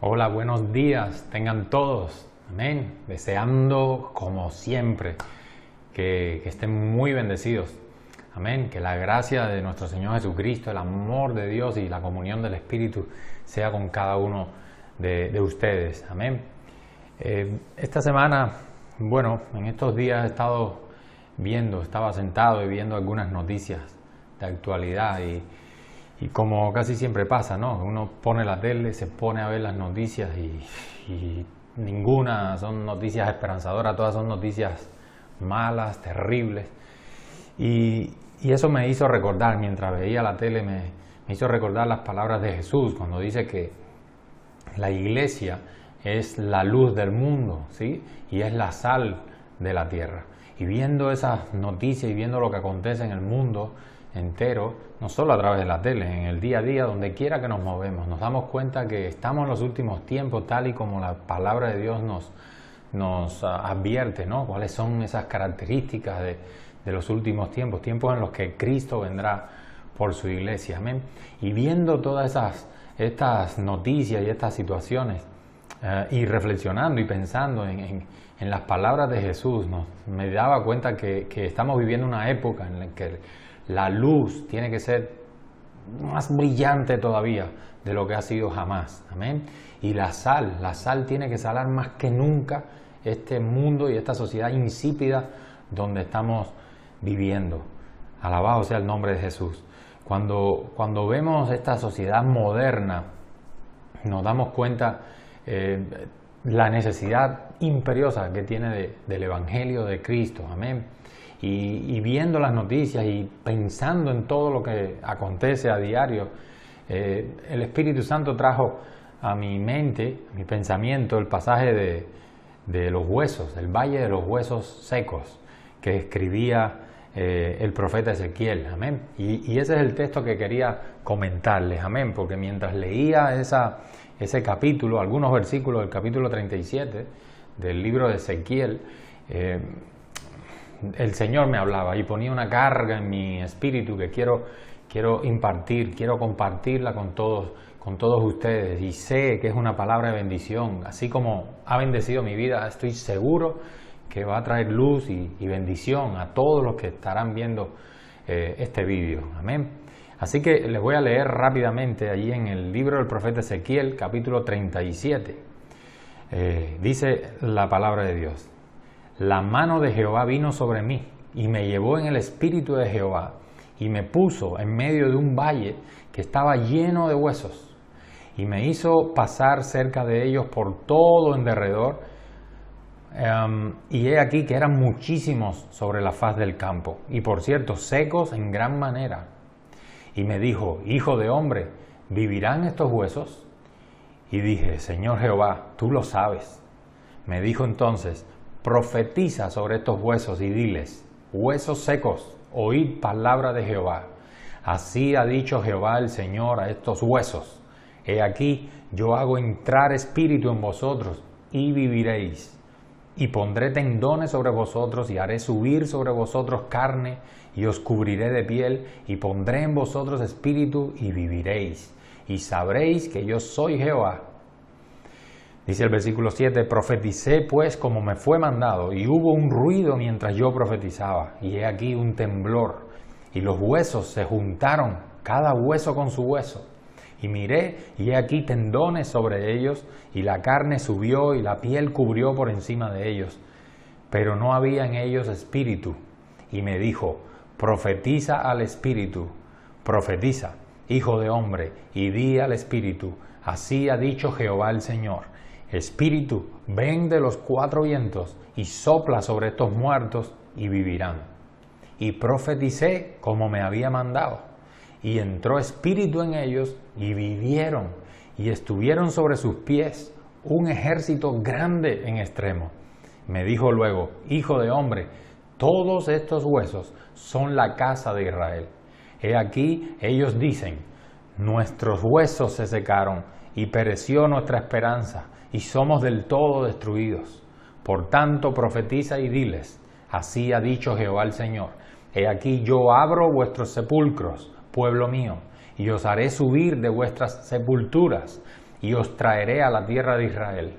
Hola, buenos días, tengan todos, amén, deseando como siempre que estén muy bendecidos, amén, que la gracia de nuestro Señor Jesucristo, el amor de Dios y la comunión del Espíritu sea con cada uno de ustedes, amén. Esta semana, en estos días he estaba sentado y viendo algunas noticias de actualidad y como casi siempre pasa, ¿no? Uno pone la tele, se pone a ver las noticias y ninguna son noticias esperanzadoras, todas son noticias malas, terribles. Y eso me hizo recordar, mientras veía la tele, me hizo recordar las palabras de Jesús cuando dice que la iglesia es la luz del mundo, ¿sí? Y es la sal de la tierra. Y viendo esas noticias y viendo lo que acontece en el mundo entero, no solo a través de la tele, en el día a día, donde quiera que nos movemos, nos damos cuenta que estamos en los últimos tiempos, tal y como la palabra de Dios nos advierte, ¿no? Cuáles son esas características de los últimos tiempos, tiempos en los que Cristo vendrá por su iglesia, amén. Y viendo todas estas noticias y estas situaciones, y reflexionando y pensando en las palabras de Jesús, me daba cuenta que estamos viviendo una época en la que la luz tiene que ser más brillante todavía de lo que ha sido jamás, amén. Y la sal tiene que salar más que nunca este mundo y esta sociedad insípida donde estamos viviendo. Alabado sea el nombre de Jesús. Cuando vemos esta sociedad moderna, nos damos cuenta la necesidad imperiosa que tiene del Evangelio de Cristo, amén. Y viendo las noticias y pensando en todo lo que acontece a diario, el Espíritu Santo trajo a mi mente, a mi pensamiento, el pasaje de los huesos, el valle de los huesos secos, que escribía el profeta Ezequiel, amén. Y ese es el texto que quería comentarles, amén, porque mientras leía ese capítulo, algunos versículos del capítulo 37 del libro de Ezequiel, el Señor me hablaba y ponía una carga en mi espíritu que quiero impartir, quiero compartirla con todos ustedes, y sé que es una palabra de bendición. Así como ha bendecido mi vida, estoy seguro que va a traer luz y bendición a todos los que estarán viendo este vídeo, amén. Así que les voy a leer rápidamente allí en el libro del profeta Ezequiel, capítulo 37. Dice la palabra de Dios: la mano de Jehová vino sobre mí y me llevó en el espíritu de Jehová y me puso en medio de un valle que estaba lleno de huesos y me hizo pasar cerca de ellos por todo en derredor, y he aquí que eran muchísimos sobre la faz del campo y, por cierto, secos en gran manera. Y me dijo: hijo de hombre, ¿vivirán estos huesos? Y dije: Señor Jehová, tú lo sabes. Me dijo entonces: profetiza sobre estos huesos y diles: huesos secos, oíd palabra de Jehová. Así ha dicho Jehová el Señor a estos huesos: he aquí, yo hago entrar espíritu en vosotros y viviréis. Y pondré tendones sobre vosotros y haré subir sobre vosotros carne y os cubriré de piel y pondré en vosotros espíritu y viviréis. Y sabréis que yo soy Jehová. Dice el versículo 7, profeticé pues como me fue mandado, y hubo un ruido mientras yo profetizaba, y he aquí un temblor, y los huesos se juntaron, cada hueso con su hueso. Y miré, y he aquí tendones sobre ellos, y la carne subió, y la piel cubrió por encima de ellos, pero no había en ellos espíritu. Y me dijo: profetiza al espíritu, profetiza, hijo de hombre, y di al espíritu: así ha dicho Jehová el Señor. Espíritu, ven de los cuatro vientos y sopla sobre estos muertos y vivirán. Y profeticé como me había mandado. Y entró espíritu en ellos y vivieron y estuvieron sobre sus pies un ejército grande en extremo. Me dijo luego: hijo de hombre, todos estos huesos son la casa de Israel. He aquí ellos dicen: nuestros huesos se secaron y pereció nuestra esperanza y somos del todo destruidos. Por tanto profetiza y diles: así ha dicho Jehová el Señor: he aquí yo abro vuestros sepulcros, pueblo mío, y os haré subir de vuestras sepulturas, y os traeré a la tierra de Israel.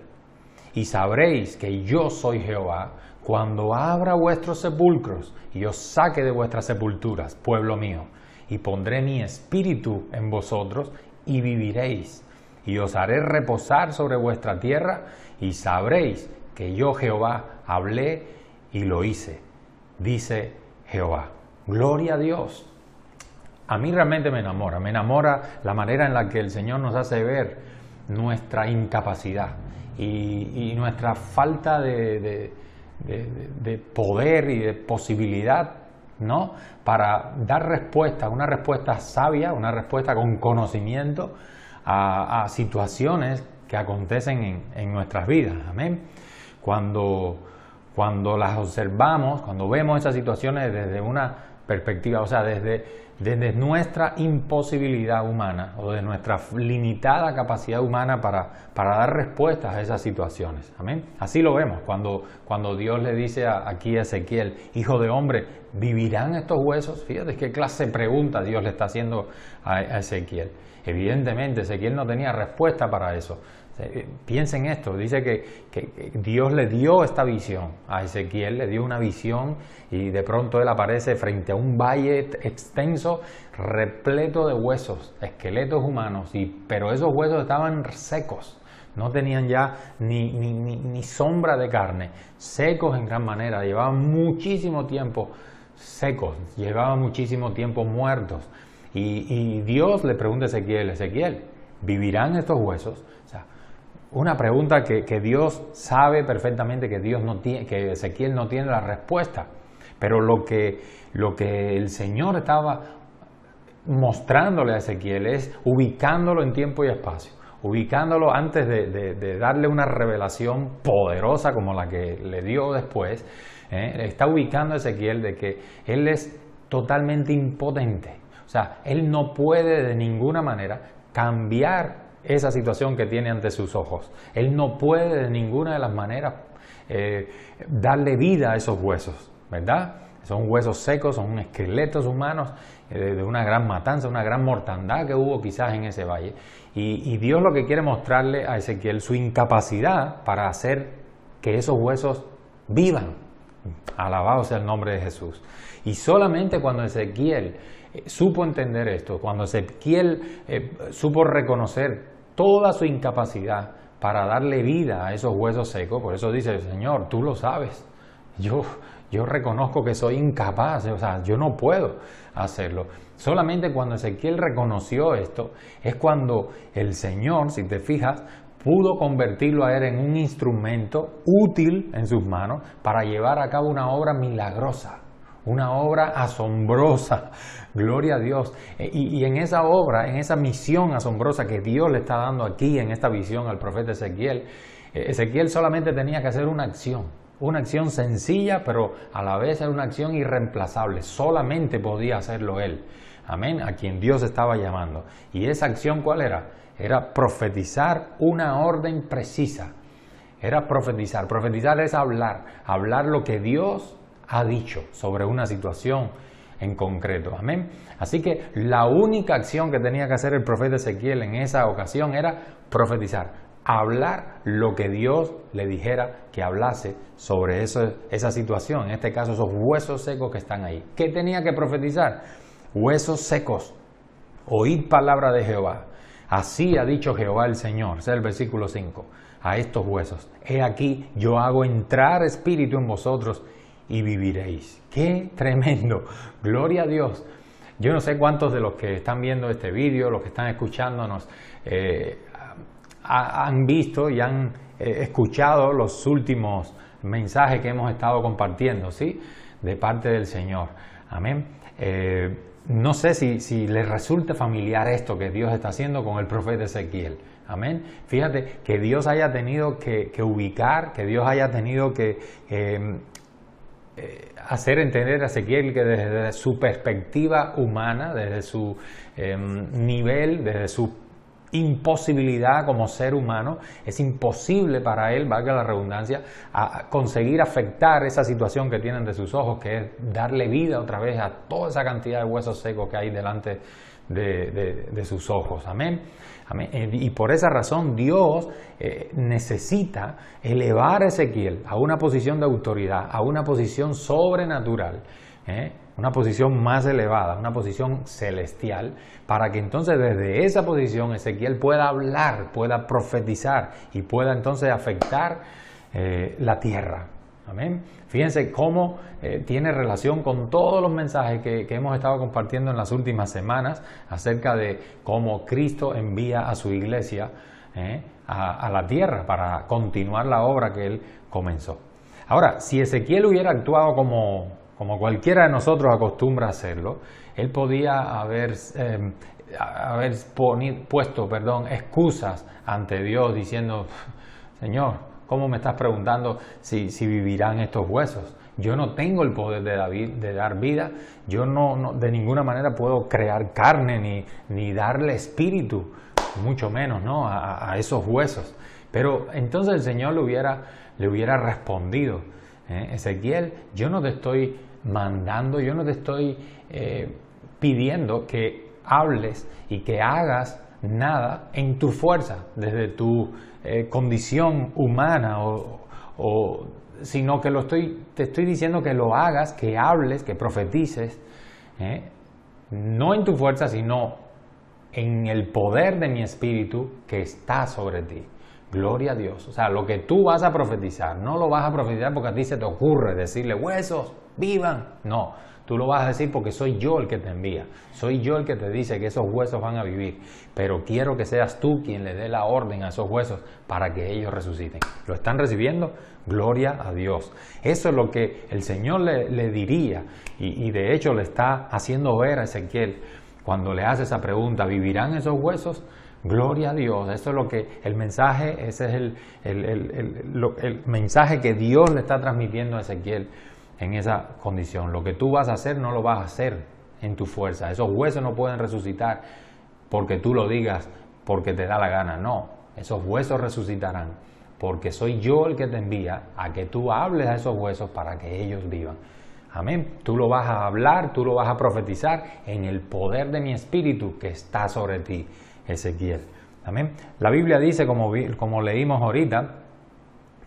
Y sabréis que yo soy Jehová, cuando abra vuestros sepulcros y os saque de vuestras sepulturas, pueblo mío, y pondré mi espíritu en vosotros y viviréis, y os haré reposar sobre vuestra tierra, y sabréis que yo Jehová hablé y lo hice, dice Jehová. Gloria a Dios. A mí realmente me enamora la manera en la que el Señor nos hace ver nuestra incapacidad y nuestra falta de poder y de posibilidad, ¿no?, para dar respuesta, una respuesta sabia, una respuesta con conocimiento a situaciones que acontecen en nuestras vidas. Amén. Cuando las observamos, cuando vemos esas situaciones desde una perspectiva, o sea, desde nuestra imposibilidad humana o de nuestra limitada capacidad humana para dar respuestas a esas situaciones. Amén. Así lo vemos cuando Dios le dice aquí a Ezequiel, hijo de hombre, ¿vivirán estos huesos? Fíjate qué clase de pregunta Dios le está haciendo a Ezequiel. Evidentemente Ezequiel no tenía respuesta para eso. Piensen esto, dice que Dios le dio esta visión a Ezequiel, le dio una visión y de pronto él aparece frente a un valle extenso, repleto de huesos, esqueletos humanos, pero esos huesos estaban secos, no tenían ya ni sombra de carne, secos en gran manera, llevaban muchísimo tiempo secos, llevaban muchísimo tiempo muertos. Y Dios le pregunta a Ezequiel, ¿vivirán estos huesos? O sea, una pregunta que Dios sabe perfectamente que Ezequiel no tiene la respuesta. Pero lo que el Señor estaba mostrándole a Ezequiel es ubicándolo en tiempo y espacio, ubicándolo antes de darle una revelación poderosa como la que le dio después. Está ubicando a Ezequiel de que él es totalmente impotente. O sea, él no puede de ninguna manera cambiar esa situación que tiene ante sus ojos. Él no puede de ninguna de las maneras darle vida a esos huesos, ¿verdad? Son huesos secos, son esqueletos humanos de una gran matanza, una gran mortandad que hubo quizás en ese valle. Y Dios lo que quiere mostrarle a Ezequiel su incapacidad para hacer que esos huesos vivan. Alabado sea el nombre de Jesús. Y solamente cuando Ezequiel supo entender esto, cuando Ezequiel supo reconocer toda su incapacidad para darle vida a esos huesos secos, por eso dice, Señor, tú lo sabes, yo reconozco que soy incapaz, o sea, yo no puedo hacerlo. Solamente cuando Ezequiel reconoció esto, es cuando el Señor, si te fijas, pudo convertirlo a él en un instrumento útil en sus manos para llevar a cabo una obra milagrosa, una obra asombrosa, gloria a Dios. Y en esa obra, en esa misión asombrosa que Dios le está dando aquí en esta visión al profeta Ezequiel, Ezequiel solamente tenía que hacer una acción sencilla, pero a la vez era una acción irreemplazable, solamente podía hacerlo él, amén, a quien Dios estaba llamando. Y esa acción, ¿cuál era? Era profetizar una orden precisa, era profetizar es hablar lo que Dios ha dicho sobre una situación en concreto, amén. Así que la única acción que tenía que hacer el profeta Ezequiel en esa ocasión era profetizar, hablar lo que Dios le dijera que hablase sobre esa situación, en este caso esos huesos secos que están ahí. ¿Qué tenía que profetizar? Huesos secos, oíd palabra de Jehová. Así ha dicho Jehová el Señor, ese es el versículo 5, a estos huesos. He aquí, yo hago entrar espíritu en vosotros y viviréis. ¡Qué tremendo! ¡Gloria a Dios! Yo no sé cuántos de los que están viendo este vídeo, los que están escuchándonos, han visto y han escuchado los últimos mensajes que hemos estado compartiendo, ¿sí?, de parte del Señor. Amén. No sé si les resulta familiar esto que Dios está haciendo con el profeta Ezequiel. Amén. Fíjate que Dios haya tenido que ubicar, que Dios haya tenido que hacer entender a Ezequiel que desde su perspectiva humana, desde su nivel, desde su imposibilidad como ser humano, es imposible para él, valga la redundancia, a conseguir afectar esa situación que tienen de sus ojos, que es darle vida otra vez a toda esa cantidad de huesos secos que hay delante de sus ojos. Amén. Amén. Y por esa razón Dios necesita elevar a Ezequiel a una posición de autoridad, a una posición sobrenatural, una posición más elevada, una posición celestial, para que entonces desde esa posición Ezequiel pueda hablar, pueda profetizar y pueda entonces afectar la tierra. Amén. Fíjense cómo tiene relación con todos los mensajes que hemos estado compartiendo en las últimas semanas acerca de cómo Cristo envía a su iglesia a la tierra para continuar la obra que Él comenzó. Ahora, si Ezequiel hubiera actuado como cualquiera de nosotros acostumbra a hacerlo, él podía haber puesto excusas ante Dios diciendo: Señor, ¿cómo me estás preguntando si vivirán estos huesos? Yo no tengo el poder de dar vida, yo no de ninguna manera puedo crear carne ni darle espíritu, mucho menos, ¿no?, a esos huesos. Pero entonces el Señor le hubiera respondido: Ezequiel, yo no te estoy mandando, yo no te estoy pidiendo que hables y que hagas nada en tu fuerza, desde tu condición humana, sino que te estoy diciendo que lo hagas, que hables, que profetices, no en tu fuerza, sino en el poder de mi espíritu que está sobre ti. Gloria a Dios. O sea, lo que tú vas a profetizar, no lo vas a profetizar porque a ti se te ocurre decirle: huesos, vivan. No, tú lo vas a decir porque soy yo el que te envía. Soy yo el que te dice que esos huesos van a vivir. Pero quiero que seas tú quien le dé la orden a esos huesos para que ellos resuciten. ¿Lo están recibiendo? Gloria a Dios. Eso es lo que el Señor le diría. Y de hecho le está haciendo ver a Ezequiel cuando le hace esa pregunta: ¿vivirán esos huesos? Gloria a Dios. Eso es lo que el mensaje, ese es el mensaje que Dios le está transmitiendo a Ezequiel en esa condición. Lo que tú vas a hacer no lo vas a hacer en tu fuerza. Esos huesos no pueden resucitar porque tú lo digas, porque te da la gana. No, esos huesos resucitarán porque soy yo el que te envía a que tú hables a esos huesos para que ellos vivan. Amén. Tú lo vas a hablar, tú lo vas a profetizar en el poder de mi espíritu que está sobre ti, Ezequiel. Amén. La Biblia dice, como leímos ahorita,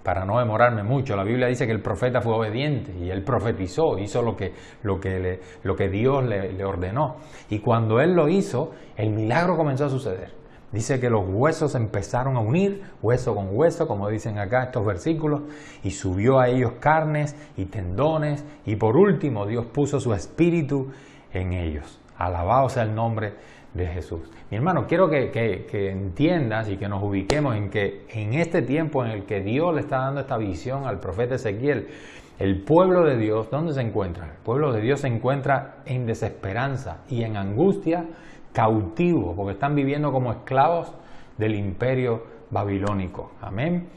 para no demorarme mucho, la Biblia dice que el profeta fue obediente y él profetizó, hizo lo que Dios le ordenó. Y cuando él lo hizo, el milagro comenzó a suceder. Dice que los huesos empezaron a unir, hueso con hueso, como dicen acá estos versículos, y subió a ellos carnes y tendones, y por último Dios puso su espíritu en ellos. Alabado sea el nombre de Jesús. Mi hermano, quiero que entiendas y que nos ubiquemos en que en este tiempo en el que Dios le está dando esta visión al profeta Ezequiel, el pueblo de Dios, ¿dónde se encuentra? El pueblo de Dios se encuentra en desesperanza y en angustia, cautivo, porque están viviendo como esclavos del imperio babilónico. Amén.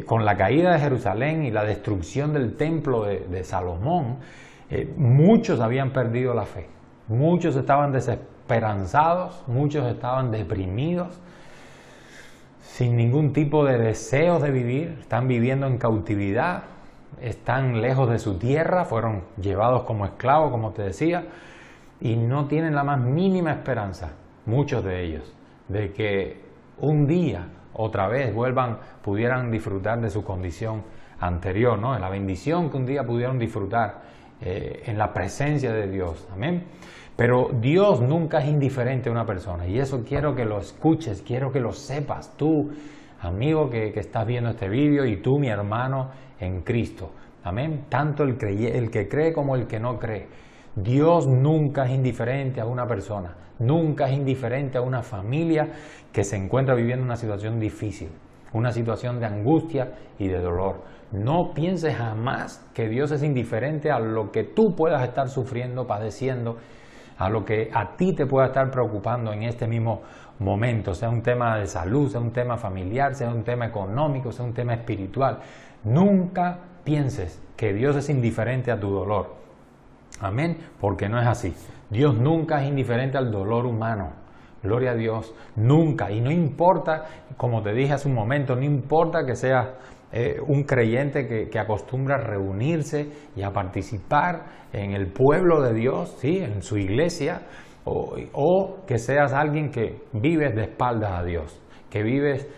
Con la caída de Jerusalén y la destrucción del templo de Salomón, muchos habían perdido la fe. Muchos estaban desesperanzados, muchos estaban deprimidos, sin ningún tipo de deseos de vivir, están viviendo en cautividad, están lejos de su tierra, fueron llevados como esclavos, como te decía, y no tienen la más mínima esperanza, muchos de ellos, de que un día otra vez pudieran disfrutar de su condición anterior, ¿no? De la bendición que un día pudieron disfrutar en la presencia de Dios. Amén. Pero Dios nunca es indiferente a una persona, y eso quiero que lo escuches, quiero que lo sepas, tú, amigo que estás viendo este vídeo, y tú, mi hermano en Cristo. Amén. Tanto el que cree como el que no cree. Dios nunca es indiferente a una persona, nunca es indiferente a una familia que se encuentra viviendo una situación difícil, una situación de angustia y de dolor. No pienses jamás que Dios es indiferente a lo que tú puedas estar sufriendo, padeciendo, a lo que a ti te pueda estar preocupando en este mismo momento, sea un tema de salud, sea un tema familiar, sea un tema económico, sea un tema espiritual. Nunca pienses que Dios es indiferente a tu dolor. Amén, porque no es así. Dios nunca es indiferente al dolor humano. Gloria a Dios, nunca. Y no importa, como te dije hace un momento, no importa que seas un creyente que acostumbra a reunirse y a participar en el pueblo de Dios, ¿sí?, en su iglesia, o que seas alguien que vives de espaldas a Dios, que vives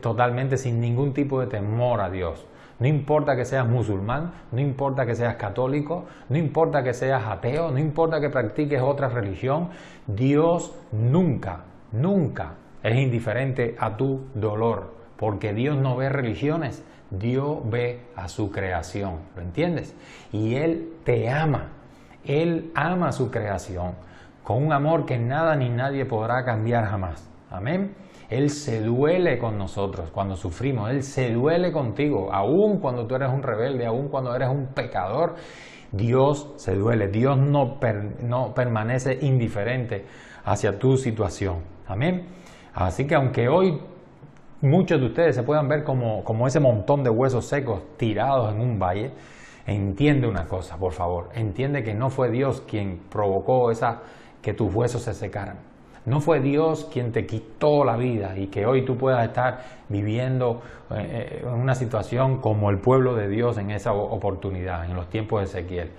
totalmente sin ningún tipo de temor a Dios. No importa que seas musulmán, no importa que seas católico, no importa que seas ateo, no importa que practiques otra religión, Dios nunca es indiferente a tu dolor, porque Dios no ve religiones, Dios ve a su creación, ¿lo entiendes? Y Él te ama, Él ama a su creación, con un amor que nada ni nadie podrá cambiar jamás, amén. Él se duele con nosotros cuando sufrimos, Él se duele contigo, aun cuando tú eres un rebelde, aun cuando eres un pecador, Dios se duele, Dios no permanece indiferente hacia tu situación, amén. Así que aunque hoy muchos de ustedes se puedan ver como ese montón de huesos secos tirados en un valle, entiende una cosa, por favor, entiende que no fue Dios quien provocó que tus huesos se secaran. No fue Dios quien te quitó la vida y que hoy tú puedas estar viviendo en una situación como el pueblo de Dios en esa oportunidad, en los tiempos de Ezequiel.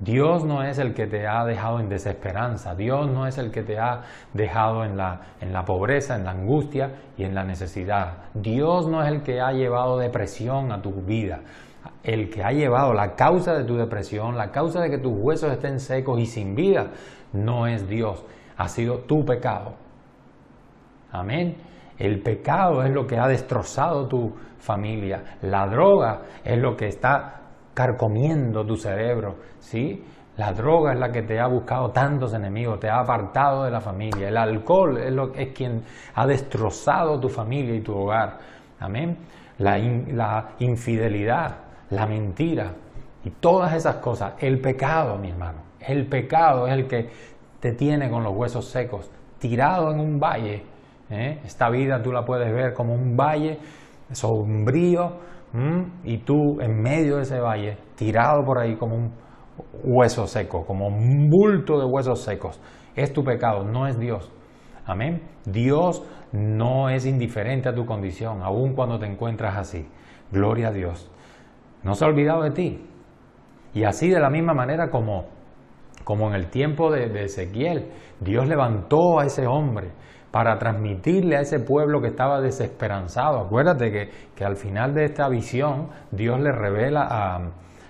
Dios no es el que te ha dejado en desesperanza, Dios no es el que te ha dejado en la pobreza, en la angustia y en la necesidad. Dios no es el que ha llevado depresión a tu vida. El que ha llevado la causa de tu depresión, la causa de que tus huesos estén secos y sin vida, no es Dios. Ha sido tu pecado. Amén. El pecado es lo que ha destrozado tu familia. La droga es lo que está carcomiendo tu cerebro, ¿sí? La droga es la que te ha buscado tantos enemigos, te ha apartado de la familia. El alcohol es quien ha destrozado tu familia y tu hogar. Amén. La infidelidad, la mentira y todas esas cosas. El pecado, mi hermano. El pecado es el que te tiene con los huesos secos, tirado en un valle. Esta vida tú la puedes ver como un valle sombrío, y tú en medio de ese valle, tirado por ahí como un hueso seco, como un bulto de huesos secos. Es tu pecado, no es Dios. Amén. Dios no es indiferente a tu condición, aun cuando te encuentras así. Gloria a Dios. No se ha olvidado de ti. Y así de la misma manera como en el tiempo de Ezequiel, Dios levantó a ese hombre para transmitirle a ese pueblo que estaba desesperanzado. Acuérdate que al final de esta visión, Dios le revela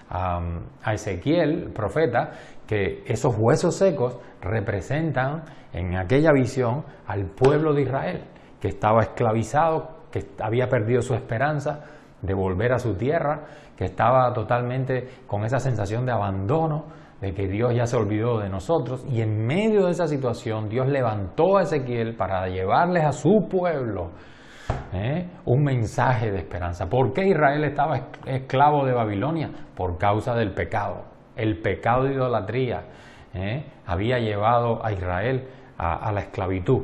a Ezequiel, el profeta, que esos huesos secos representan en aquella visión al pueblo de Israel, que estaba esclavizado, que había perdido su esperanza de volver a su tierra, que estaba totalmente con esa sensación de abandono, de que Dios ya se olvidó de nosotros, y en medio de esa situación Dios levantó a Ezequiel para llevarles a su pueblo un mensaje de esperanza. ¿Por qué Israel estaba esclavo de Babilonia? Por causa del pecado. El pecado de idolatría había llevado a Israel a la esclavitud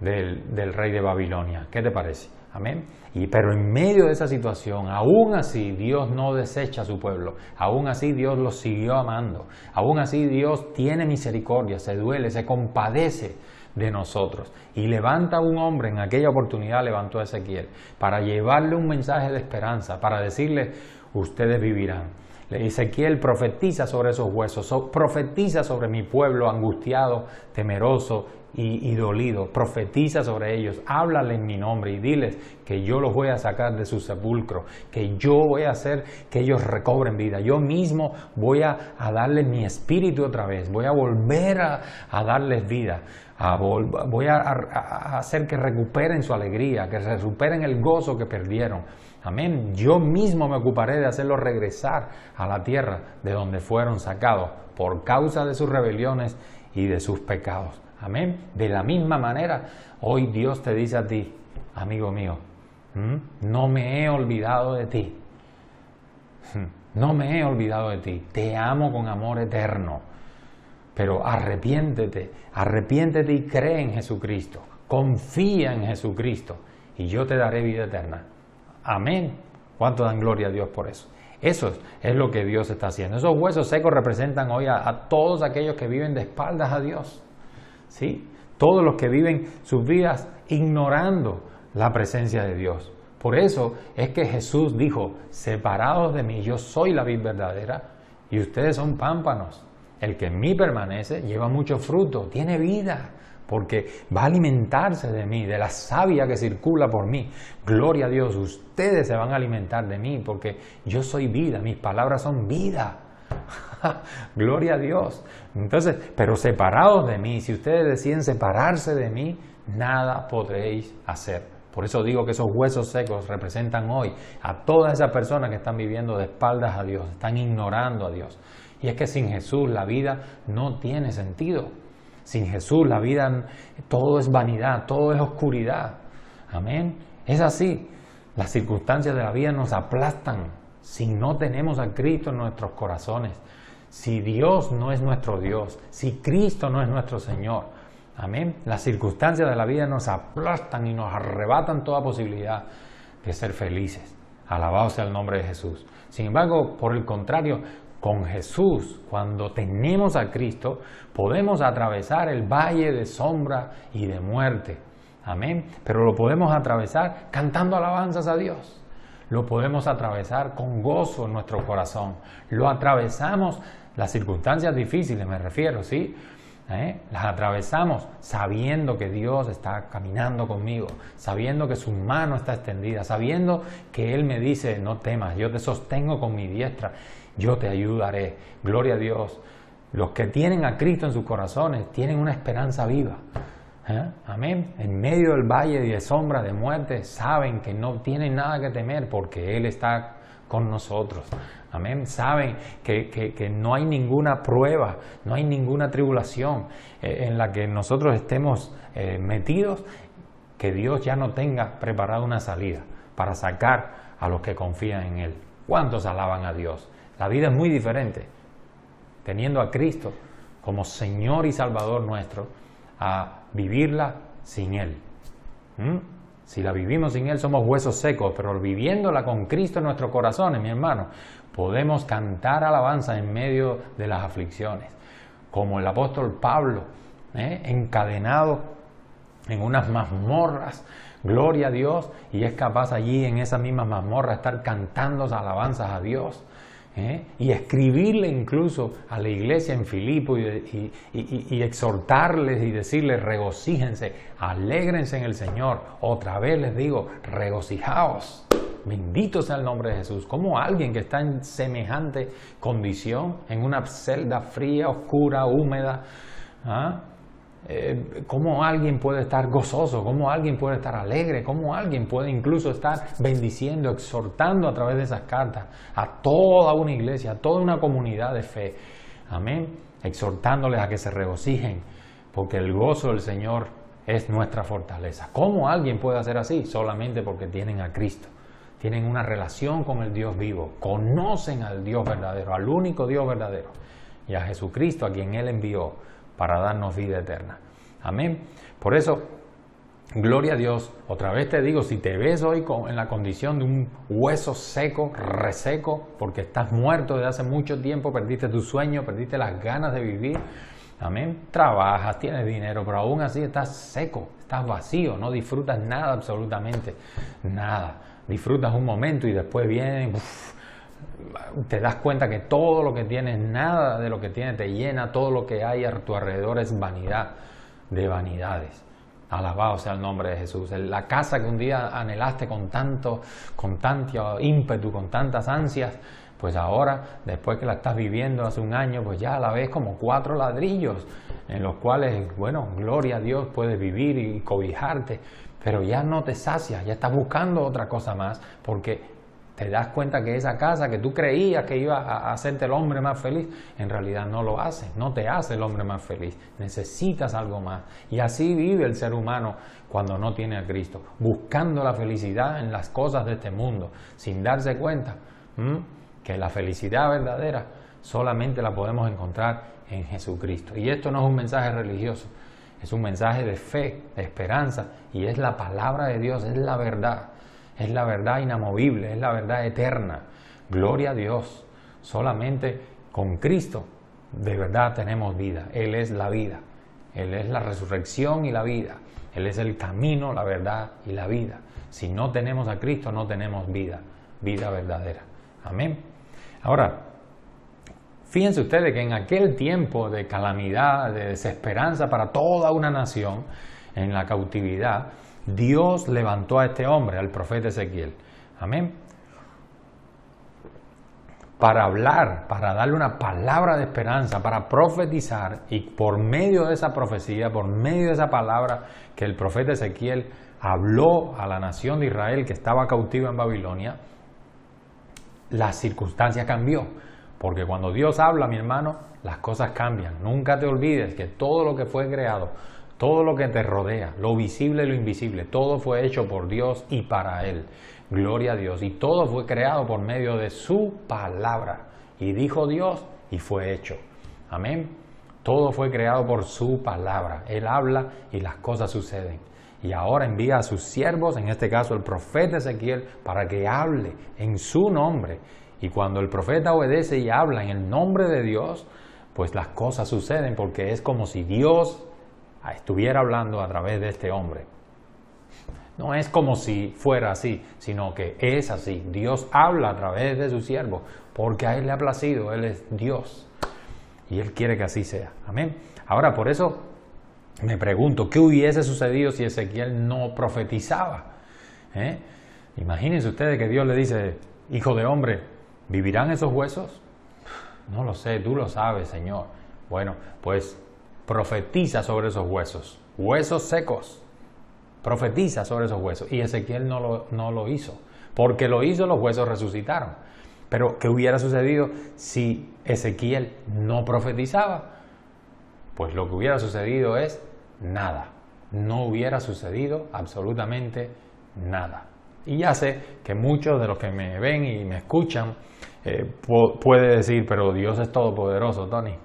del rey de Babilonia. ¿Qué te parece? Amén. Pero en medio de esa situación, aún así Dios no desecha a su pueblo, aún así Dios los siguió amando, aún así Dios tiene misericordia, se duele, se compadece de nosotros y levanta a un hombre. En aquella oportunidad levantó a Ezequiel para llevarle un mensaje de esperanza, para decirle: ustedes vivirán. Ezequiel profetiza sobre esos huesos, profetiza sobre mi pueblo angustiado, temeroso y dolido, profetiza sobre ellos, háblale en mi nombre y diles que yo los voy a sacar de su sepulcro, que yo voy a hacer que ellos recobren vida, yo mismo voy a darles mi espíritu otra vez, voy a volver a darles vida, voy a hacer que recuperen su alegría, que recuperen el gozo que perdieron. Amén. Yo mismo me ocuparé de hacerlos regresar a la tierra de donde fueron sacados por causa de sus rebeliones y de sus pecados. Amén. De la misma manera, hoy Dios te dice a ti, amigo mío, no me he olvidado de ti. No me he olvidado de ti. Te amo con amor eterno. Pero arrepiéntete y cree en Jesucristo. Confía en Jesucristo y yo te daré vida eterna. Amén. ¿Cuánto dan gloria a Dios por eso? Eso es lo que Dios está haciendo. Esos huesos secos representan hoy a todos aquellos que viven de espaldas a Dios. ¿Sí? Todos los que viven sus vidas ignorando la presencia de Dios. Por eso es que Jesús dijo: separados de mí, yo soy la vid verdadera y ustedes son pámpanos. el que en mí permanece lleva mucho fruto, tiene vida, porque va a alimentarse de mí, de la savia que circula por mí. Gloria a Dios, ustedes se van a alimentar de mí, porque yo soy vida, mis palabras son vida. Gloria a Dios. Entonces, pero separados de mí, si ustedes deciden separarse de mí, nada podréis hacer. Por eso digo que esos huesos secos representan hoy a todas esas personas que están viviendo de espaldas a Dios, están ignorando a Dios. Y es que sin Jesús la vida no tiene sentido. Sin Jesús la vida, todo es vanidad, todo es oscuridad. Amén. Es así. Las circunstancias de la vida nos aplastan si no tenemos a Cristo en nuestros corazones. Si Dios no es nuestro Dios, si Cristo no es nuestro Señor. Amén. Las circunstancias de la vida nos aplastan y nos arrebatan toda posibilidad de ser felices. Alabado sea el nombre de Jesús. Sin embargo, por el contrario, con Jesús, cuando tenemos a Cristo, podemos atravesar el valle de sombra y de muerte. Amén. Pero lo podemos atravesar cantando alabanzas a Dios. Lo podemos atravesar con gozo en nuestro corazón. Lo atravesamos, las circunstancias difíciles me refiero, ¿sí? Las atravesamos sabiendo que Dios está caminando conmigo, sabiendo que su mano está extendida, sabiendo que Él me dice, no temas, yo te sostengo con mi diestra, yo te ayudaré. Gloria a Dios. Los que tienen a Cristo en sus corazones tienen una esperanza viva. Amén. En medio del valle de sombra de muerte saben que no tienen nada que temer porque Él está con nosotros. Amén. Saben que no hay ninguna prueba, no hay ninguna tribulación en la que nosotros estemos metidos, que Dios ya no tenga preparada una salida para sacar a los que confían en Él. ¿Cuántos alaban a Dios? La vida es muy diferente teniendo a Cristo como Señor y Salvador nuestro, a vivirla sin Él. Si la vivimos sin Él somos huesos secos, pero viviéndola con Cristo en nuestros corazones, mi hermano, podemos cantar alabanza en medio de las aflicciones. Como el apóstol Pablo, encadenado en unas mazmorras, gloria a Dios, y es capaz allí en esas mismas mazmorras estar cantando alabanzas a Dios. Y escribirle incluso a la iglesia en Filipo y exhortarles y decirles regocíjense, alégrense en el Señor. Otra vez les digo, regocijaos. Bendito sea el nombre de Jesús. ¿Cómo alguien que está en semejante condición, en una celda fría, oscura, húmeda, cómo alguien puede estar gozoso, cómo alguien puede estar alegre, cómo alguien puede incluso estar bendiciendo, exhortando a través de esas cartas a toda una iglesia, a toda una comunidad de fe? Amén. Exhortándoles a que se regocijen, porque el gozo del Señor es nuestra fortaleza. ¿Cómo alguien puede hacer así? Solamente porque tienen a Cristo. Tienen una relación con el Dios vivo, conocen al Dios verdadero, al único Dios verdadero, y a Jesucristo, a quien Él envió para darnos vida eterna. Amén. Por eso, gloria a Dios. Otra vez te digo, si te ves hoy en la condición de un hueso seco, reseco, porque estás muerto desde hace mucho tiempo, perdiste tu sueño, perdiste las ganas de vivir. Amén. Trabajas, tienes dinero, pero aún así estás seco, estás vacío, no disfrutas nada, absolutamente nada. Disfrutas un momento y después viene, te das cuenta que todo lo que tienes, nada de lo que tienes te llena, todo lo que hay a tu alrededor es vanidad de vanidades. Alabado sea el nombre de Jesús. La casa que un día anhelaste con tanto ímpetu, con tantas ansias, pues ahora, después que la estás viviendo hace un año, pues ya la ves como 4 ladrillos en los cuales, bueno, gloria a Dios, puedes vivir y cobijarte, pero ya no te sacias, ya estás buscando otra cosa más, porque te das cuenta que esa casa que tú creías que iba a hacerte el hombre más feliz, en realidad no lo hace, no te hace el hombre más feliz. Necesitas algo más. Y así vive el ser humano cuando no tiene a Cristo, buscando la felicidad en las cosas de este mundo, sin darse cuenta que la felicidad verdadera solamente la podemos encontrar en Jesucristo. Y esto no es un mensaje religioso, es un mensaje de fe, de esperanza, y es la palabra de Dios, es la verdad. Es la verdad inamovible, es la verdad eterna. Gloria a Dios. Solamente con Cristo de verdad tenemos vida. Él es la vida. Él es la resurrección y la vida. Él es el camino, la verdad y la vida. Si no tenemos a Cristo, no tenemos vida. Vida verdadera. Amén. Ahora, Fíjense ustedes que en aquel tiempo de calamidad, de desesperanza para toda una nación, en la cautividad, Dios levantó a este hombre, al profeta Ezequiel. Amén. Para hablar, para darle una palabra de esperanza, para profetizar, y por medio de esa profecía, por medio de esa palabra que el profeta Ezequiel habló a la nación de Israel que estaba cautiva en Babilonia, la circunstancia cambió. Porque cuando Dios habla, mi hermano, las cosas cambian. Nunca te olvides que todo lo que fue creado, todo lo que te rodea, lo visible y lo invisible, todo fue hecho por Dios y para Él. Gloria a Dios. Y todo fue creado por medio de su palabra. Y dijo Dios y fue hecho. Amén. Todo fue creado por su palabra. Él habla y las cosas suceden. Y ahora envía a sus siervos, en este caso el profeta Ezequiel, para que hable en su nombre. Y cuando el profeta obedece y habla en el nombre de Dios, pues las cosas suceden, porque es como si Dios estuviera hablando a través de este hombre. No es como si fuera así, sino que es así. Dios habla a través de su siervo, porque a Él le ha placido, Él es Dios. Y Él quiere que así sea. Amén. Ahora, por eso me pregunto, ¿qué hubiese sucedido si Ezequiel no profetizaba? Imagínense ustedes que Dios le dice, hijo de hombre, ¿vivirán esos huesos? No lo sé, tú lo sabes, Señor. Bueno, pues profetiza sobre esos huesos, huesos secos. Profetiza sobre esos huesos. Y Ezequiel no lo hizo. Porque lo hizo, los huesos resucitaron. Pero ¿qué hubiera sucedido si Ezequiel no profetizaba? Pues lo que hubiera sucedido es nada. No hubiera sucedido absolutamente nada. Y ya sé que muchos de los que me ven y me escuchan puede decir, pero Dios es todopoderoso, Tony.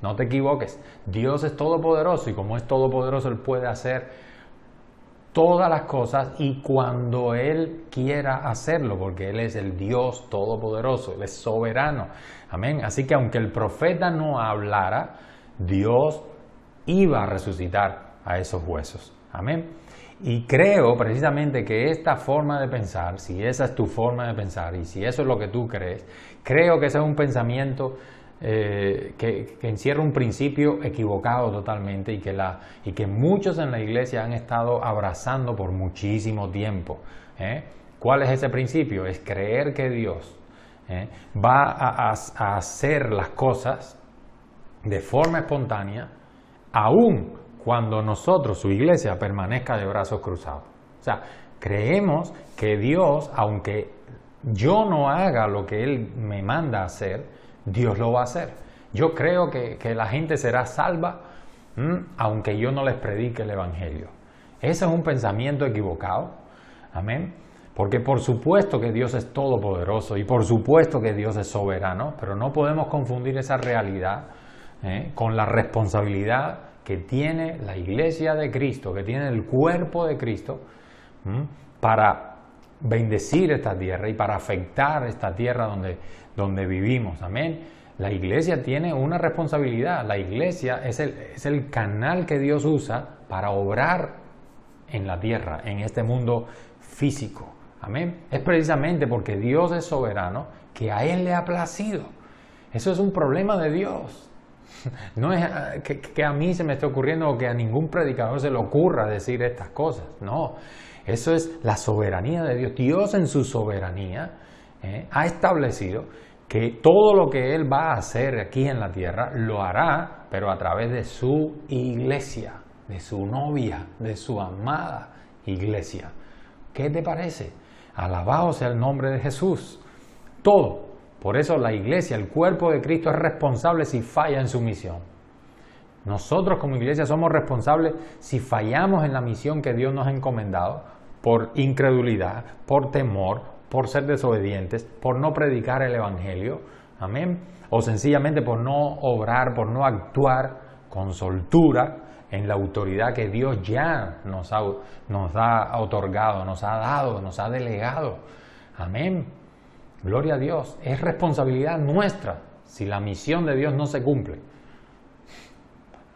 No te equivoques. Dios es todopoderoso y como es todopoderoso, Él puede hacer todas las cosas y cuando Él quiera hacerlo, porque Él es el Dios todopoderoso, Él es soberano. Amén. Así que aunque el profeta no hablara, Dios iba a resucitar a esos huesos. Amén. Y creo precisamente que esta forma de pensar, si esa es tu forma de pensar y si eso es lo que tú crees, creo que ese es un pensamiento que encierra un principio equivocado totalmente y que muchos en la iglesia han estado abrazando por muchísimo tiempo. ¿Cuál es ese principio? Es creer que Dios va a hacer las cosas de forma espontánea, aun cuando nosotros, su iglesia, permanezca de brazos cruzados. O sea, creemos que Dios, aunque yo no haga lo que Él me manda a hacer, Dios lo va a hacer. Yo creo que la gente será salva aunque yo no les predique el Evangelio. Ese es un pensamiento equivocado. Amén. Porque por supuesto que Dios es todopoderoso y por supuesto que Dios es soberano, pero no podemos confundir esa realidad con la responsabilidad que tiene la iglesia de Cristo, que tiene el cuerpo de Cristo, para bendecir esta tierra y para afectar esta tierra donde vivimos. Amén. La iglesia tiene una responsabilidad. La iglesia es el canal que Dios usa para obrar en la tierra, en este mundo físico. Amén. Es precisamente porque Dios es soberano que a Él le ha placido. Eso es un problema de Dios. No es que a mí se me esté ocurriendo o que a ningún predicador se le ocurra decir estas cosas. No, eso es la soberanía de Dios. Dios en su soberanía ha establecido que todo lo que Él va a hacer aquí en la tierra lo hará, pero a través de su iglesia, de su novia, de su amada iglesia. ¿Qué te parece? Alabado sea el nombre de Jesús. Todo. Por eso la iglesia, el cuerpo de Cristo es responsable si falla en su misión. Nosotros como iglesia somos responsables si fallamos en la misión que Dios nos ha encomendado por incredulidad, por temor, por ser desobedientes, por no predicar el Evangelio, amén, o sencillamente por no obrar, por no actuar con soltura en la autoridad que Dios ya nos ha otorgado, nos ha dado, nos ha delegado. Amén. Gloria a Dios. Es responsabilidad nuestra si la misión de Dios no se cumple.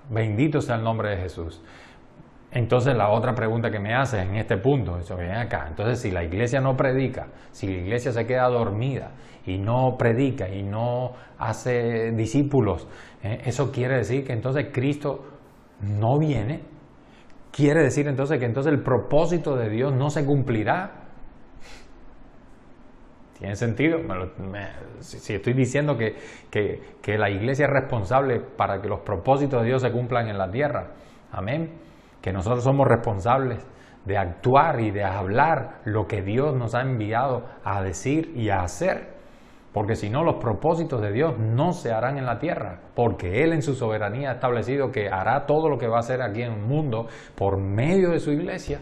Bendito sea el nombre de Jesús. Entonces la otra pregunta que me hace en este punto, eso viene acá, entonces si la iglesia no predica, si la iglesia se queda dormida y no predica y no hace discípulos, eso quiere decir que entonces Cristo no viene, quiere decir entonces que entonces el propósito de Dios no se cumplirá. ¿Tiene sentido? Si estoy diciendo que la iglesia es responsable para que los propósitos de Dios se cumplan en la tierra, amén, que nosotros somos responsables de actuar y de hablar lo que Dios nos ha enviado a decir y a hacer, porque si no los propósitos de Dios no se harán en la tierra, porque Él en su soberanía ha establecido que hará todo lo que va a hacer aquí en el mundo por medio de su iglesia.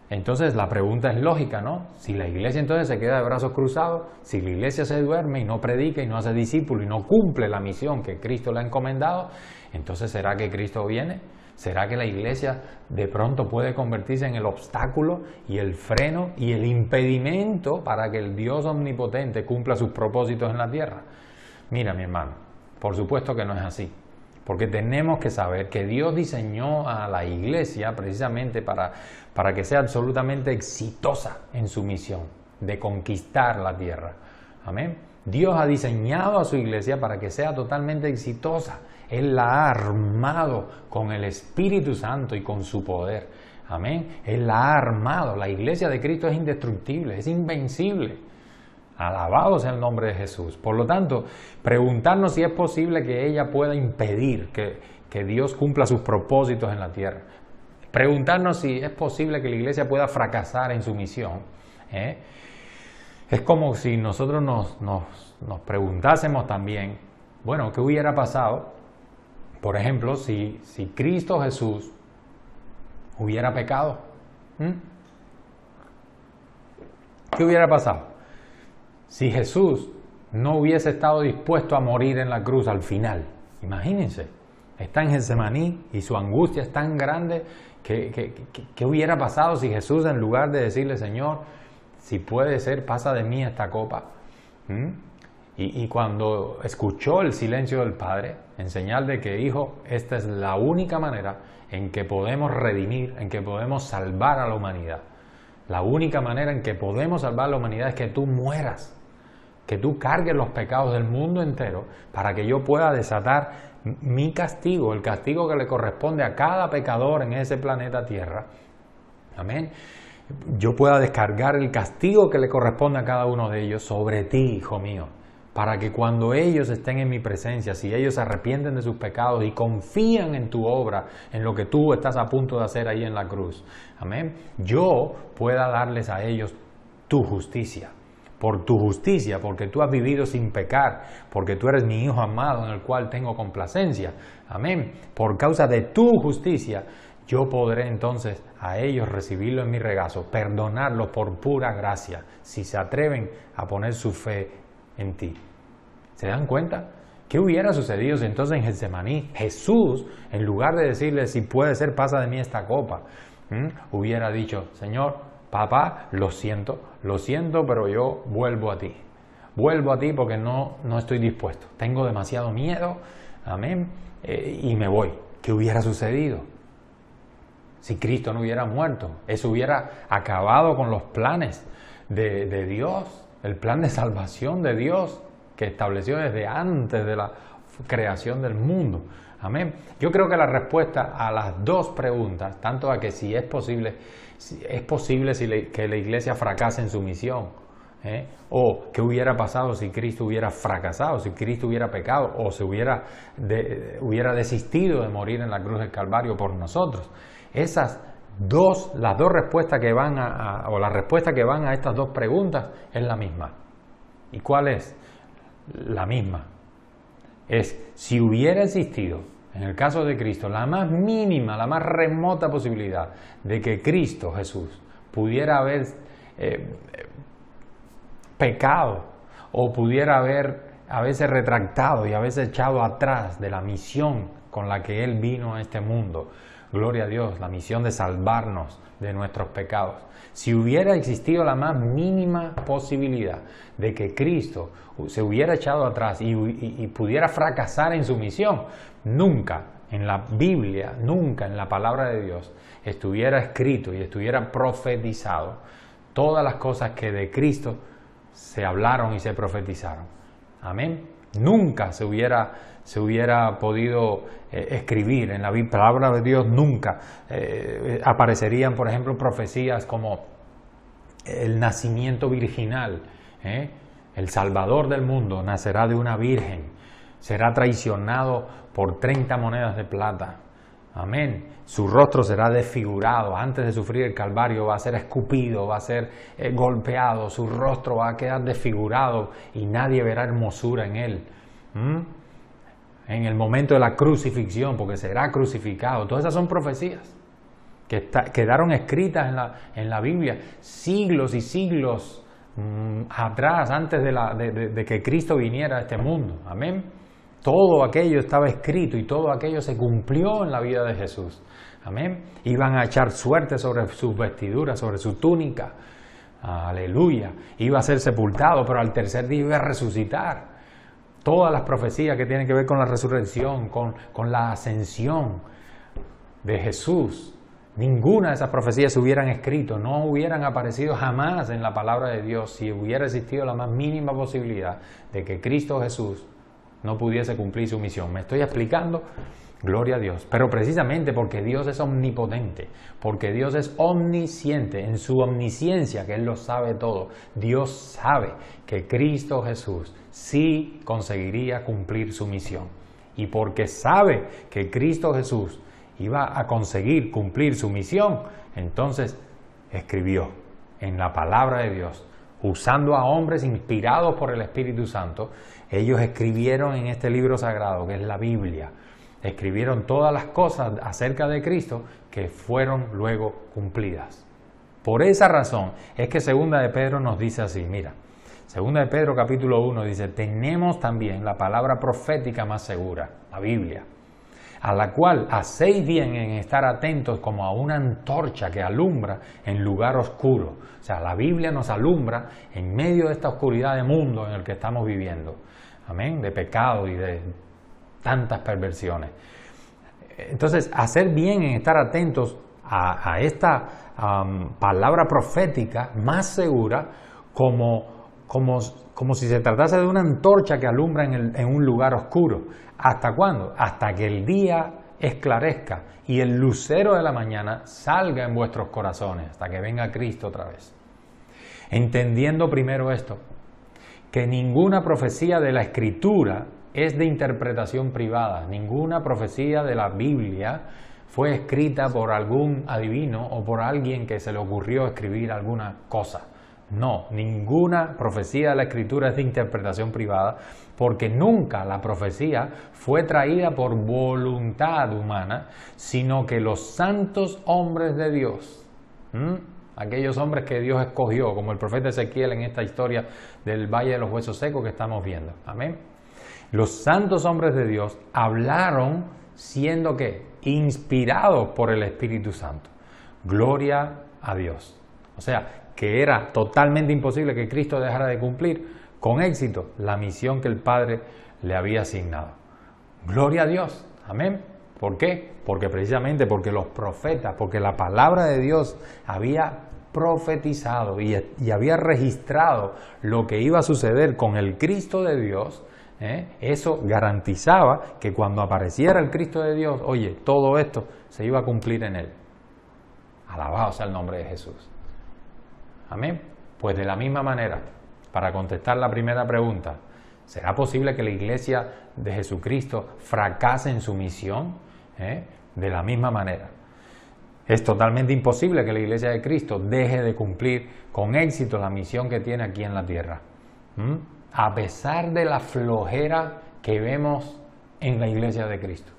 Entonces la pregunta es lógica, ¿no? Si la iglesia entonces se queda de brazos cruzados, si la iglesia se duerme y no predica y no hace discípulos y no cumple la misión que Cristo le ha encomendado, entonces ¿será que Cristo viene? ¿Será que la iglesia de pronto puede convertirse en el obstáculo y el freno y el impedimento para que el Dios omnipotente cumpla sus propósitos en la tierra? Mira, mi hermano, por supuesto que no es así. Porque tenemos que saber que Dios diseñó a la iglesia precisamente para que sea absolutamente exitosa en su misión de conquistar la tierra. Amén. Dios ha diseñado a su iglesia para que sea totalmente exitosa. Él la ha armado con el Espíritu Santo y con su poder. Amén. Él la ha armado. La iglesia de Cristo es indestructible, es invencible. Alabado sea el nombre de Jesús. Por lo tanto, preguntarnos si es posible que ella pueda impedir que Dios cumpla sus propósitos en la tierra. Preguntarnos si es posible que la iglesia pueda fracasar en su misión. Es como si nosotros nos preguntásemos también, bueno, ¿qué hubiera pasado? Por ejemplo, si Cristo Jesús hubiera pecado. ¿Qué hubiera pasado? Si Jesús no hubiese estado dispuesto a morir en la cruz al final. Imagínense, está en Getsemaní y su angustia es tan grande que hubiera pasado si Jesús, en lugar de decirle, Señor, si puede ser, pasa de mí esta copa. Y cuando escuchó el silencio del Padre, en señal de que, hijo, esta es la única manera en que podemos redimir, en que podemos salvar a la humanidad. La única manera en que podemos salvar a la humanidad es que tú mueras, que tú cargues los pecados del mundo entero para que yo pueda desatar mi castigo, el castigo que le corresponde a cada pecador en ese planeta Tierra. Amén. Yo pueda descargar el castigo que le corresponde a cada uno de ellos sobre ti, hijo mío, para que cuando ellos estén en mi presencia, si ellos se arrepienten de sus pecados y confían en tu obra, en lo que tú estás a punto de hacer ahí en la cruz, amén, yo pueda darles a ellos tu justicia. Por tu justicia, porque tú has vivido sin pecar, porque tú eres mi hijo amado en el cual tengo complacencia. Amén. Por causa de tu justicia, yo podré entonces a ellos recibirlo en mi regazo, perdonarlos por pura gracia, si se atreven a poner su fe en ti. ¿Se dan cuenta? ¿Qué hubiera sucedido si entonces en Getsemaní Jesús, en lugar de decirle, si puede ser, pasa de mí esta copa, hubiera dicho, Señor, papá, lo siento, pero yo vuelvo a ti. Vuelvo a ti porque no estoy dispuesto. Tengo demasiado miedo, amén, y me voy. ¿Qué hubiera sucedido? Si Cristo no hubiera muerto, eso hubiera acabado con los planes de Dios, el plan de salvación de Dios que estableció desde antes de la creación del mundo. Amén. Yo creo que la respuesta a las dos preguntas, tanto a que si es posible que la iglesia fracase en su misión, o qué hubiera pasado si Cristo hubiera fracasado, si Cristo hubiera pecado o se hubiera desistido de morir en la cruz del Calvario por nosotros. Las dos respuestas que van la respuesta que van a estas dos preguntas es la misma. ¿Y cuál es? La misma. Es, si hubiera existido, en el caso de Cristo, la más mínima, la más remota posibilidad de que Cristo Jesús pudiera haber pecado o pudiera haberse retractado y haberse echado atrás de la misión con la que Él vino a este mundo, gloria a Dios, la misión de salvarnos de nuestros pecados. Si hubiera existido la más mínima posibilidad de que Cristo se hubiera echado atrás y pudiera fracasar en su misión, nunca en la Biblia, nunca en la palabra de Dios estuviera escrito y estuviera profetizado todas las cosas que de Cristo se hablaron y se profetizaron. Amén. Nunca se hubiera podido escribir en la palabra de Dios, nunca aparecerían, por ejemplo, profecías como el nacimiento virginal, el Salvador del mundo nacerá de una virgen, será traicionado por 30 monedas de plata. Amén. Su rostro será desfigurado. Antes de sufrir el Calvario va a ser escupido, va a ser golpeado. Su rostro va a quedar desfigurado y nadie verá hermosura en él. En el momento de la crucifixión, porque será crucificado. Todas esas son profecías que quedaron escritas en la Biblia siglos y siglos atrás, antes de que Cristo viniera a este mundo. Amén. Todo aquello estaba escrito y todo aquello se cumplió en la vida de Jesús. Amén. Iban a echar suerte sobre sus vestiduras, sobre su túnica. Aleluya. Iba a ser sepultado, pero al tercer día iba a resucitar. Todas las profecías que tienen que ver con la resurrección, con la ascensión de Jesús, ninguna de esas profecías se hubieran escrito, no hubieran aparecido jamás en la palabra de Dios si hubiera existido la más mínima posibilidad de que Cristo Jesús no pudiese cumplir su misión. ¿Me estoy explicando? Gloria a Dios. Pero precisamente porque Dios es omnipotente, porque Dios es omnisciente, en su omnisciencia, que Él lo sabe todo, Dios sabe que Cristo Jesús sí conseguiría cumplir su misión. Y porque sabe que Cristo Jesús iba a conseguir cumplir su misión, entonces escribió en la palabra de Dios, usando a hombres inspirados por el Espíritu Santo. Ellos escribieron en este libro sagrado, que es la Biblia, escribieron todas las cosas acerca de Cristo que fueron luego cumplidas. Por esa razón es que Segunda de Pedro nos dice así, mira, Segunda de Pedro capítulo 1 dice, tenemos también la palabra profética más segura, la Biblia, a la cual hacéis bien en estar atentos como a una antorcha que alumbra en lugar oscuro. O sea, la Biblia nos alumbra en medio de esta oscuridad de mundo en el que estamos viviendo. Amén, de pecado y de tantas perversiones. Entonces, hacer bien en estar atentos a esta palabra profética más segura como si se tratase de una antorcha que alumbra en un lugar oscuro. ¿Hasta cuándo? Hasta que el día esclarezca y el lucero de la mañana salga en vuestros corazones, hasta que venga Cristo otra vez. Entendiendo primero esto, que ninguna profecía de la Escritura es de interpretación privada. Ninguna profecía de la Biblia fue escrita por algún adivino o por alguien que se le ocurrió escribir alguna cosa. No, ninguna profecía de la Escritura es de interpretación privada, porque nunca la profecía fue traída por voluntad humana, sino que los santos hombres de Dios, aquellos hombres que Dios escogió, como el profeta Ezequiel en esta historia del Valle de los Huesos Secos que estamos viendo. Amén. Los santos hombres de Dios hablaron siendo ¿qué? Inspirados por el Espíritu Santo. Gloria a Dios. O sea, que era totalmente imposible que Cristo dejara de cumplir con éxito la misión que el Padre le había asignado. Gloria a Dios. Amén. ¿Por qué? Porque precisamente porque los profetas, porque la palabra de Dios había profetizado y había registrado lo que iba a suceder con el Cristo de Dios. Eso garantizaba que cuando apareciera el Cristo de Dios, oye, todo esto se iba a cumplir en Él. Alabado sea el nombre de Jesús. Amén. Pues de la misma manera, para contestar la primera pregunta, ¿será posible que la iglesia de Jesucristo fracase en su misión? De la misma manera. Es totalmente imposible que la iglesia de Cristo deje de cumplir con éxito la misión que tiene aquí en la tierra. A pesar de la flojera que vemos en la iglesia de Cristo,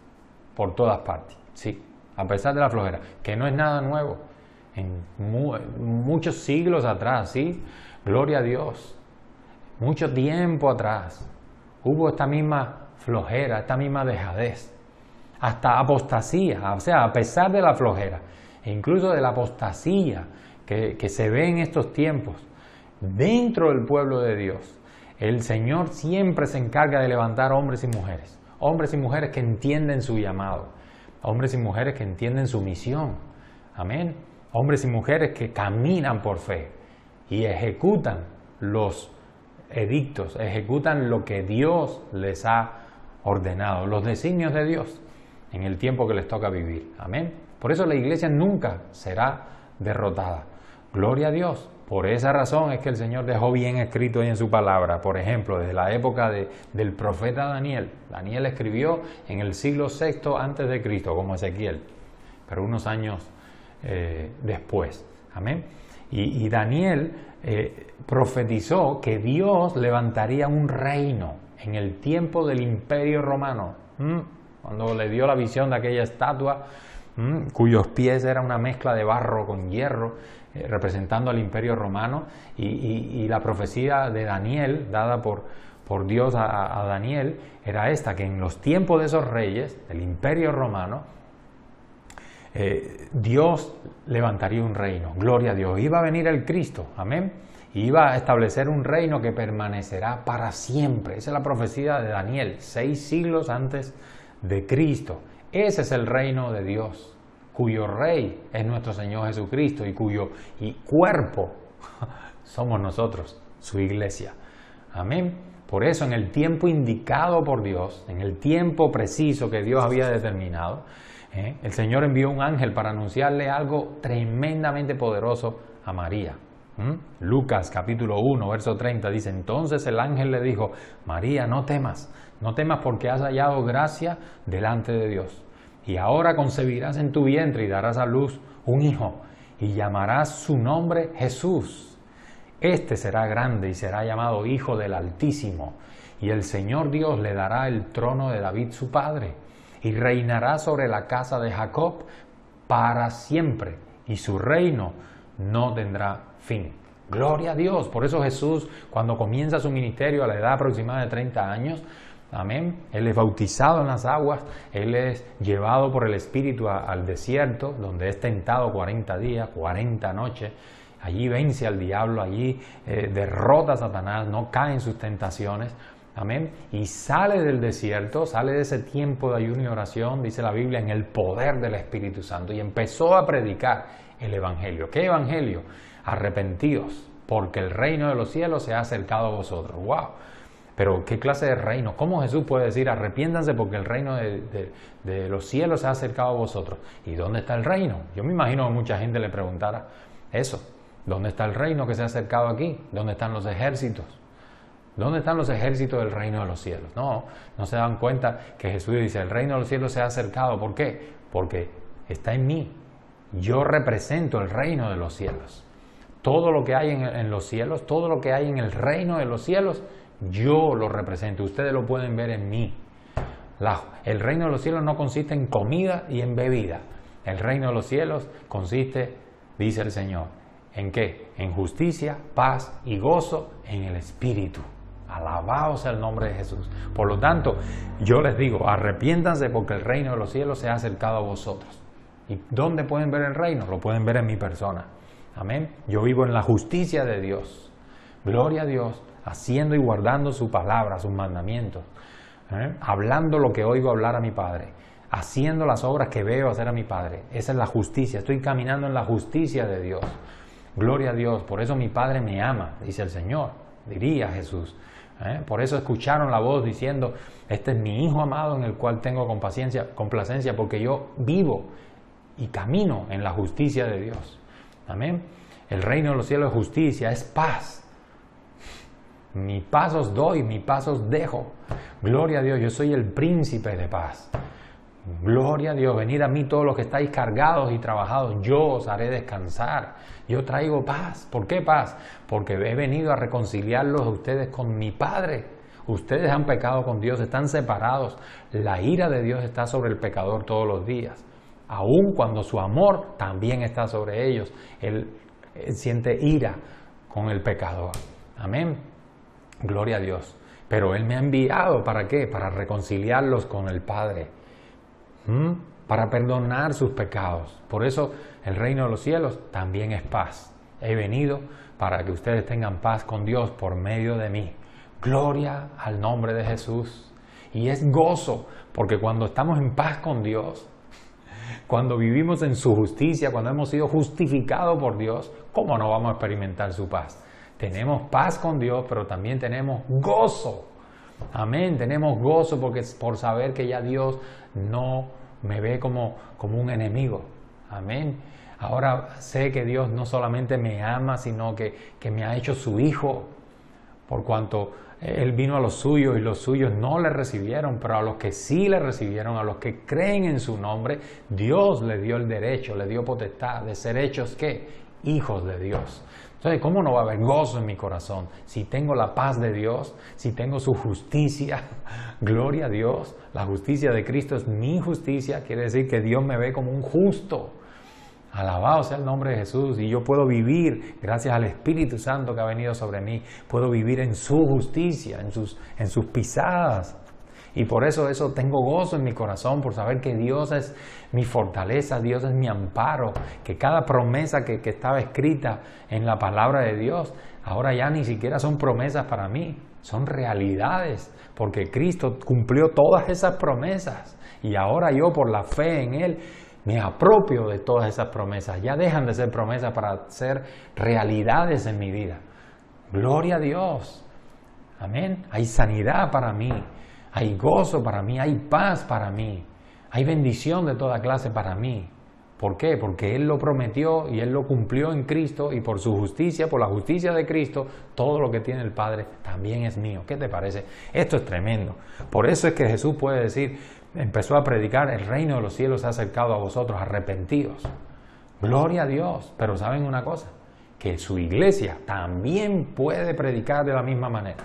por todas partes, sí, a pesar de la flojera, que no es nada nuevo, en muchos siglos atrás, sí, gloria a Dios, mucho tiempo atrás, hubo esta misma flojera, esta misma dejadez, hasta apostasía, o sea, a pesar de la flojera, e incluso de la apostasía que se ve en estos tiempos, dentro del pueblo de Dios, el Señor siempre se encarga de levantar hombres y mujeres que entienden su llamado, hombres y mujeres que entienden su misión. Amén. Hombres y mujeres que caminan por fe y ejecutan los edictos, ejecutan lo que Dios les ha ordenado, los designios de Dios en el tiempo que les toca vivir. Amén. Por eso la iglesia nunca será derrotada. Gloria a Dios. Por esa razón es que el Señor dejó bien escrito ahí en su palabra. Por ejemplo, desde la época del profeta Daniel. Daniel escribió en el siglo VI antes de Cristo, como Ezequiel, pero unos años después. Amén. Y Daniel profetizó que Dios levantaría un reino en el tiempo del Imperio Romano. Cuando le dio la visión de aquella estatua, cuyos pies era una mezcla de barro con hierro, representando al Imperio Romano, y la profecía de Daniel, dada por Dios a Daniel, era esta, que en los tiempos de esos reyes, del Imperio Romano, Dios levantaría un reino. Gloria a Dios. Iba a venir el Cristo, amén, y iba a establecer un reino que permanecerá para siempre. Esa es la profecía de Daniel, 6 siglos antes de Cristo. Ese es el reino de Dios, cuyo rey es nuestro Señor Jesucristo y cuyo cuerpo somos nosotros, su iglesia. Amén. Por eso, en el tiempo indicado por Dios, en el tiempo preciso que Dios había determinado, el Señor envió un ángel para anunciarle algo tremendamente poderoso a María. Lucas capítulo 1, verso 30 dice: entonces el ángel le dijo: María, no temas porque has hallado gracia delante de Dios. Y ahora concebirás en tu vientre y darás a luz un hijo, y llamarás su nombre Jesús. Este será grande y será llamado Hijo del Altísimo, y el Señor Dios le dará el trono de David su padre, y reinará sobre la casa de Jacob para siempre, y su reino no tendrá fin. Gloria a Dios. Por eso Jesús, cuando comienza su ministerio a la edad aproximada de 30 años, amén, Él es bautizado en las aguas, Él es llevado por el Espíritu al desierto, donde es tentado 40 días, 40 noches. Allí vence al diablo, allí derrota a Satanás, no cae en sus tentaciones. Amén. Y sale del desierto, sale de ese tiempo de ayuno y oración, dice la Biblia, en el poder del Espíritu Santo. Y empezó a predicar el Evangelio. ¿Qué Evangelio? Arrepentíos, porque el reino de los cielos se ha acercado a vosotros. ¡Wow! Pero ¿qué clase de reino? ¿Cómo Jesús puede decir arrepiéntanse porque el reino de los cielos se ha acercado a vosotros? ¿Y dónde está el reino? Yo me imagino que mucha gente le preguntara eso. ¿Dónde está el reino que se ha acercado aquí? ¿Dónde están los ejércitos? ¿Dónde están los ejércitos del reino de los cielos? No se dan cuenta que Jesús dice, el reino de los cielos se ha acercado. ¿Por qué? Porque está en mí. Yo represento el reino de los cielos. Todo lo que hay en los cielos, todo lo que hay en el reino de los cielos, yo lo represento. Ustedes lo pueden ver en mí. El reino de los cielos no consiste en comida y en bebida. El reino de los cielos consiste, dice el Señor, ¿en qué? En justicia, paz y gozo en el Espíritu. Alabado sea el nombre de Jesús. Por lo tanto, yo les digo, arrepiéntanse porque el reino de los cielos se ha acercado a vosotros. ¿Y dónde pueden ver el reino? Lo pueden ver en mi persona. Amén. Yo vivo en la justicia de Dios. Gloria a Dios, haciendo y guardando su palabra, sus mandamientos. Hablando lo que oigo hablar a mi Padre. Haciendo las obras que veo hacer a mi Padre. Esa es la justicia. Estoy caminando en la justicia de Dios. Gloria a Dios. Por eso mi Padre me ama, dice el Señor. Diría Jesús. Por eso escucharon la voz diciendo, este es mi Hijo amado en el cual tengo complacencia, porque yo vivo y camino en la justicia de Dios. Amén. El reino de los cielos es justicia, es paz. Mi paz os doy, mi paz os dejo. Gloria a Dios, yo soy el príncipe de paz. Gloria a Dios, venid a mí todos los que estáis cargados y trabajados, yo os haré descansar. Yo traigo paz. ¿Por qué paz? Porque he venido a reconciliarlos a ustedes con mi Padre. Ustedes han pecado con Dios, están separados. La ira de Dios está sobre el pecador todos los días. Aun cuando su amor también está sobre ellos. Él siente ira con el pecador. Amén. Gloria a Dios. Pero Él me ha enviado, ¿para qué? Para reconciliarlos con el Padre. Para perdonar sus pecados. Por eso el reino de los cielos también es paz. He venido para que ustedes tengan paz con Dios por medio de mí. Gloria al nombre de Jesús. Y es gozo, porque cuando estamos en paz con Dios, cuando vivimos en su justicia, cuando hemos sido justificados por Dios, ¿cómo no vamos a experimentar su paz? Tenemos paz con Dios, pero también tenemos gozo. Amén, tenemos gozo por saber que ya Dios no me ve como un enemigo. Amén. Ahora sé que Dios no solamente me ama, sino que me ha hecho su hijo, por cuanto Él vino a los suyos y los suyos no le recibieron, pero a los que sí le recibieron, a los que creen en su nombre, Dios le dio el derecho, le dio potestad de ser hechos, ¿qué? Hijos de Dios. Entonces, ¿cómo no va a haber gozo en mi corazón? Si tengo la paz de Dios, si tengo su justicia, gloria a Dios, la justicia de Cristo es mi justicia, quiere decir que Dios me ve como un justo. Alabado sea el nombre de Jesús, y yo puedo vivir, gracias al Espíritu Santo que ha venido sobre mí, puedo vivir en su justicia, en sus pisadas. Y por eso tengo gozo en mi corazón, por saber que Dios es mi fortaleza, Dios es mi amparo, que cada promesa que estaba escrita en la palabra de Dios, ahora ya ni siquiera son promesas para mí, son realidades, porque Cristo cumplió todas esas promesas. Y ahora yo, por la fe en Él, me apropio de todas esas promesas. Ya dejan de ser promesas para ser realidades en mi vida. Gloria a Dios. Amén. Hay sanidad para mí. Hay gozo para mí. Hay paz para mí. Hay bendición de toda clase para mí. ¿Por qué? Porque Él lo prometió y Él lo cumplió en Cristo, y por su justicia, por la justicia de Cristo, todo lo que tiene el Padre también es mío. ¿Qué te parece? Esto es tremendo. Por eso es que Jesús puede decir, empezó a predicar, el reino de los cielos se ha acercado a vosotros, arrepentidos. Gloria a Dios. Pero ¿saben una cosa? Que su iglesia también puede predicar de la misma manera.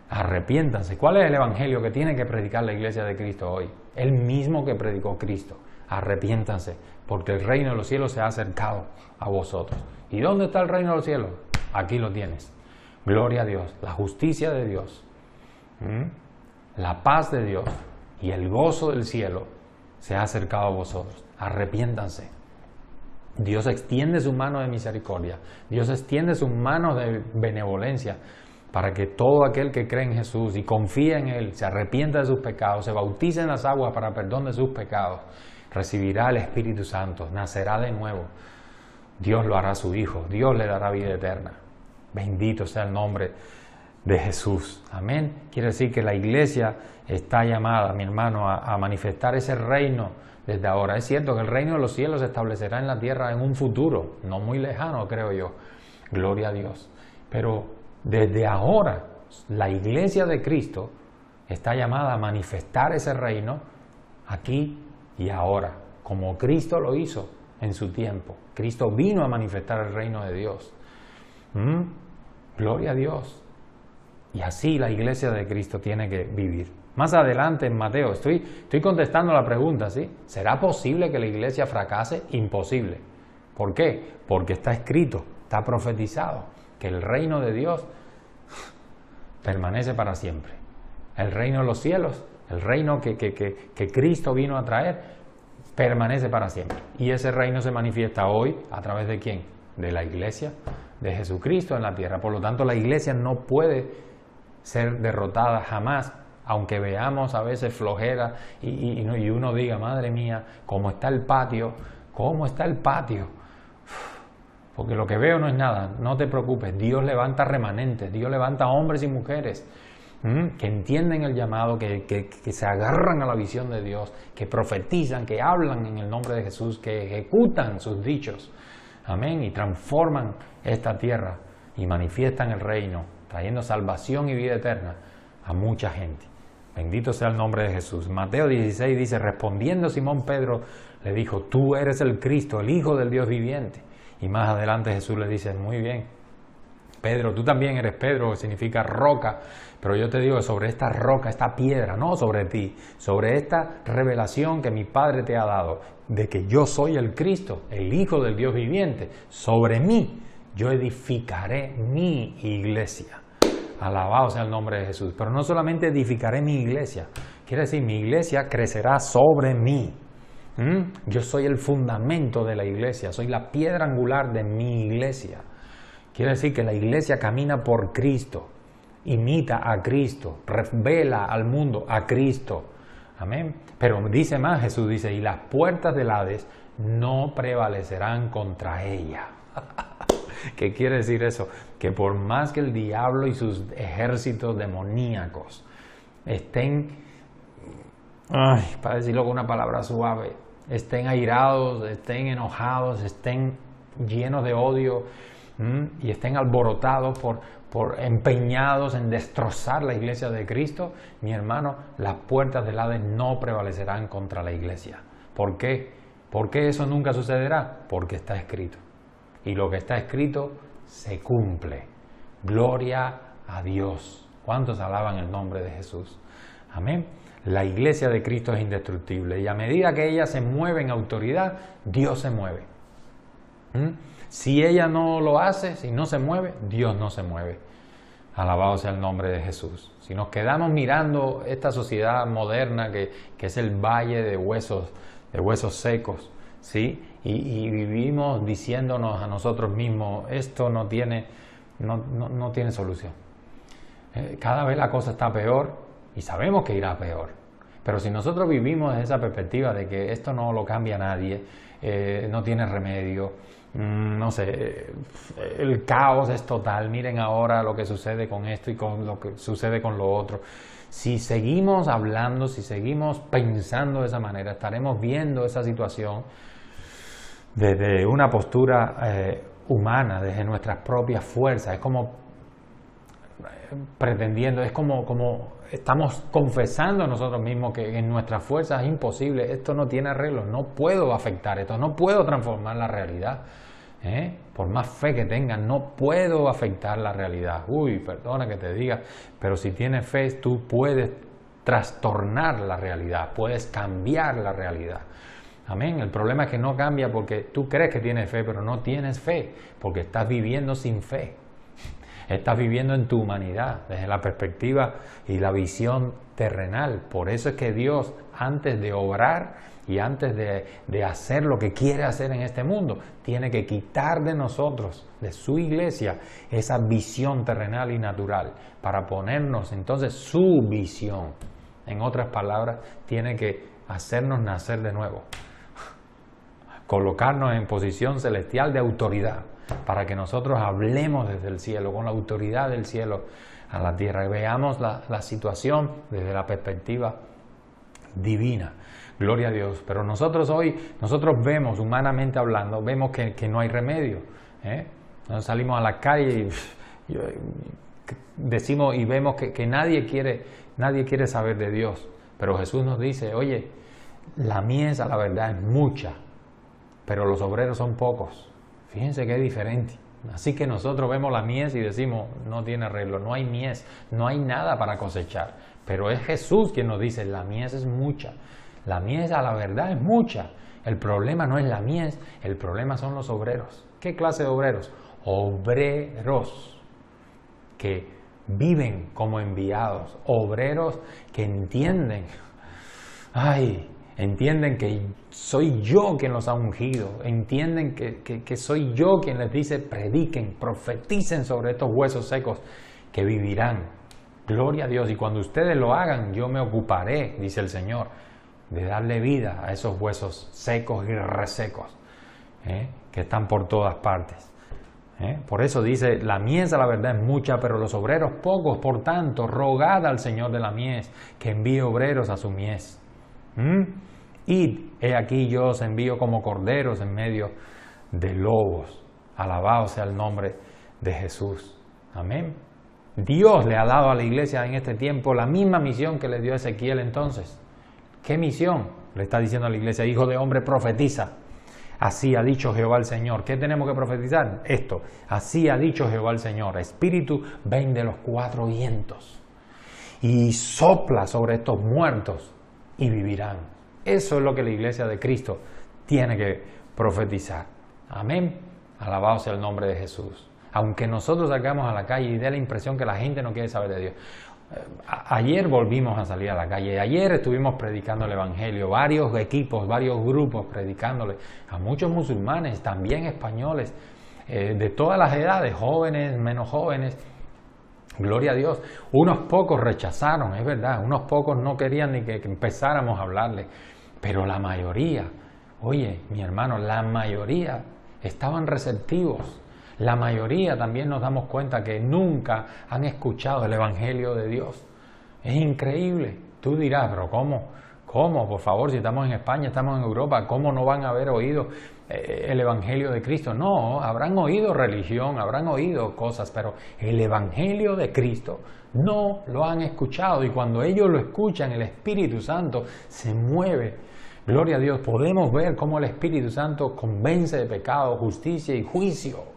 Arrepiéntanse. ¿Cuál es el evangelio que tiene que predicar la iglesia de Cristo hoy? El mismo que predicó Cristo. Arrepiéntanse, porque el reino de los cielos se ha acercado a vosotros. ¿Y dónde está el reino de los cielos? Aquí lo tienes. Gloria a Dios, la justicia de Dios, la paz de Dios y el gozo del cielo se ha acercado a vosotros. Arrepiéntanse. Dios extiende su mano de misericordia, Dios extiende su mano de benevolencia para que todo aquel que cree en Jesús y confía en Él, se arrepienta de sus pecados, se bautice en las aguas para perdón de sus pecados, recibirá el Espíritu Santo, nacerá de nuevo. Dios lo hará su hijo, Dios le dará vida eterna. Bendito sea el nombre de Jesús. Amén. Quiere decir que la iglesia está llamada, mi hermano, a manifestar ese reino desde ahora. Es cierto que el reino de los cielos se establecerá en la tierra en un futuro, no muy lejano, creo yo. Gloria a Dios. Pero desde ahora, la iglesia de Cristo está llamada a manifestar ese reino aquí y ahora, como Cristo lo hizo en su tiempo. Cristo vino a manifestar el reino de Dios. Gloria a Dios. Y así la iglesia de Cristo tiene que vivir. Más adelante en Mateo, estoy contestando la pregunta, ¿sí? ¿Será posible que la iglesia fracase? Imposible. ¿Por qué? Porque está escrito, está profetizado, que el reino de Dios permanece para siempre. El reino de los cielos, el reino que Cristo vino a traer, permanece para siempre. Y ese reino se manifiesta hoy a través de ¿quién? De la iglesia de Jesucristo en la tierra. Por lo tanto, la iglesia no puede ser derrotada jamás, aunque veamos a veces flojera y uno diga, madre mía, ¿cómo está el patio? ¿Cómo está el patio? Porque lo que veo no es nada, no te preocupes, Dios levanta remanentes, Dios levanta hombres y mujeres que entienden el llamado, que se agarran a la visión de Dios, que profetizan, que hablan en el nombre de Jesús, que ejecutan sus dichos, amén, y transforman esta tierra y manifiestan el reino, trayendo salvación y vida eterna a mucha gente. Bendito sea el nombre de Jesús. Mateo 16 dice, respondiendo Simón Pedro, le dijo, tú eres el Cristo, el Hijo del Dios viviente. Y más adelante Jesús le dice, muy bien, Pedro, tú también eres Pedro, que significa roca, pero yo te digo sobre esta roca, esta piedra, no sobre ti, sobre esta revelación que mi Padre te ha dado, de que yo soy el Cristo, el Hijo del Dios viviente, sobre mí yo edificaré mi iglesia. Alabado sea el nombre de Jesús. Pero no solamente edificaré mi iglesia, quiere decir mi iglesia crecerá sobre mí. Yo soy el fundamento de la iglesia, soy la piedra angular de mi iglesia. Quiere decir que la iglesia camina por Cristo, imita a Cristo, revela al mundo a Cristo. Amén. Pero dice más, Jesús dice, y las puertas del Hades no prevalecerán contra ella. ¿Qué quiere decir eso? Que por más que el diablo y sus ejércitos demoníacos estén, para decirlo con una palabra suave, estén airados, estén enojados, estén llenos de odio y estén alborotados por empeñados en destrozar la iglesia de Cristo, mi hermano, las puertas del Hades no prevalecerán contra la iglesia. ¿Por qué? ¿Por qué eso nunca sucederá? Porque está escrito. Y lo que está escrito se cumple. Gloria a Dios. ¿Cuántos alaban el nombre de Jesús? Amén. La iglesia de Cristo es indestructible y a medida que ella se mueve en autoridad, Dios se mueve. Si ella no lo hace, si no se mueve, Dios no se mueve. Alabado sea el nombre de Jesús. Si nos quedamos mirando esta sociedad moderna que es el valle de huesos secos, ¿sí? Y vivimos diciéndonos a nosotros mismos, esto no tiene solución. Cada vez la cosa está peor y sabemos que irá peor. Pero si nosotros vivimos desde esa perspectiva de que esto no lo cambia nadie, no tiene remedio, no sé, el caos es total, miren ahora lo que sucede con esto y con lo que sucede con lo otro. Si seguimos hablando, si seguimos pensando de esa manera, estaremos viendo esa situación desde una postura humana, desde nuestras propias fuerzas. Es como pretendiendo, es como estamos confesando nosotros mismos que en nuestras fuerzas es imposible, esto no tiene arreglo, no puedo afectar esto, no puedo transformar la realidad. Por más fe que tengas, no puedo afectar la realidad. Uy, perdona que te diga, pero si tienes fe, tú puedes trastornar la realidad, puedes cambiar la realidad. Amén. El problema es que no cambia porque tú crees que tienes fe, pero no tienes fe, porque estás viviendo sin fe. Estás viviendo en tu humanidad, desde la perspectiva y la visión terrenal. Por eso es que Dios, antes de obrar y antes de hacer lo que quiere hacer en este mundo, tiene que quitar de nosotros, de su iglesia, esa visión terrenal y natural, para ponernos entonces su visión. En otras palabras, tiene que hacernos nacer de nuevo, colocarnos en posición celestial de autoridad, para que nosotros hablemos desde el cielo, con la autoridad del cielo a la tierra, y veamos la situación desde la perspectiva divina. Gloria a Dios. Pero nosotros vemos, humanamente hablando, vemos que no hay remedio. Nosotros salimos a la calle y decimos y vemos que nadie quiere saber de Dios. Pero Jesús nos dice, oye, la mies a la verdad es mucha, pero los obreros son pocos. Fíjense que es diferente. Así que nosotros vemos la mies y decimos, no tiene arreglo, no hay mies, no hay nada para cosechar. Pero es Jesús quien nos dice, la mies es mucha. La mies a la verdad es mucha. El problema no es la mies, el problema son los obreros. ¿Qué clase de obreros? Obreros que viven como enviados, obreros que entienden, entienden que soy yo quien los ha ungido, entienden que soy yo quien les dice prediquen, profeticen sobre estos huesos secos que vivirán. Gloria a Dios, y cuando ustedes lo hagan, yo me ocuparé, dice el Señor, de darle vida a esos huesos secos y resecos que están por todas partes. Por eso dice, la mies a la verdad es mucha, pero los obreros pocos. Por tanto, rogad al Señor de la mies que envíe obreros a su mies. Id, he aquí yo os envío como corderos en medio de lobos. Alabado sea el nombre de Jesús. Amén. Dios le ha dado a la iglesia en este tiempo la misma misión que le dio a Ezequiel entonces. ¿Qué misión? Le está diciendo a la iglesia, hijo de hombre, profetiza. Así ha dicho Jehová el Señor. ¿Qué tenemos que profetizar? Esto. Así ha dicho Jehová el Señor. Espíritu, ven de los cuatro vientos y sopla sobre estos muertos y vivirán. Eso es lo que la iglesia de Cristo tiene que profetizar. Amén. Alabado sea el nombre de Jesús. Aunque nosotros salgamos a la calle y dé la impresión que la gente no quiere saber de Dios. Ayer volvimos a salir a la calle, ayer estuvimos predicando el Evangelio, varios equipos, varios grupos predicándole a muchos musulmanes, también españoles, de todas las edades, jóvenes, menos jóvenes, Gloria a Dios. Unos pocos rechazaron, es verdad, unos pocos no querían ni que empezáramos a hablarle, pero la mayoría, oye, mi hermano, la mayoría estaban receptivos. La mayoría también nos damos cuenta que nunca han escuchado el Evangelio de Dios. Es increíble. Tú dirás, pero ¿cómo? ¿Cómo? Por favor, si estamos en España, estamos en Europa, ¿cómo no van a haber oído el Evangelio de Cristo? No, habrán oído religión, habrán oído cosas, pero el Evangelio de Cristo no lo han escuchado. Y cuando ellos lo escuchan, el Espíritu Santo se mueve. Gloria a Dios, podemos ver cómo el Espíritu Santo convence de pecado, justicia y juicio.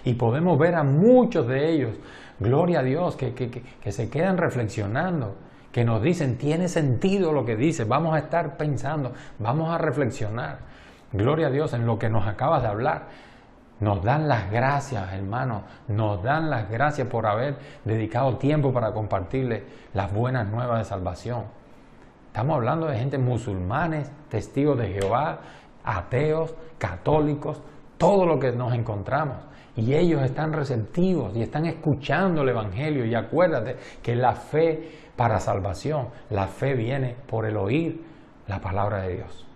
Y podemos ver a muchos de ellos, gloria a Dios, que se quedan reflexionando, que nos dicen, tiene sentido lo que dice, vamos a estar pensando, vamos a reflexionar. Gloria a Dios en lo que nos acabas de hablar. Nos dan las gracias, hermanos, nos dan las gracias por haber dedicado tiempo para compartirle las buenas nuevas de salvación. Estamos hablando de gente musulmanes, testigos de Jehová, ateos, católicos, todo lo que nos encontramos. Y ellos están receptivos y están escuchando el Evangelio. Y acuérdate que la fe para salvación, la fe viene por el oír la palabra de Dios.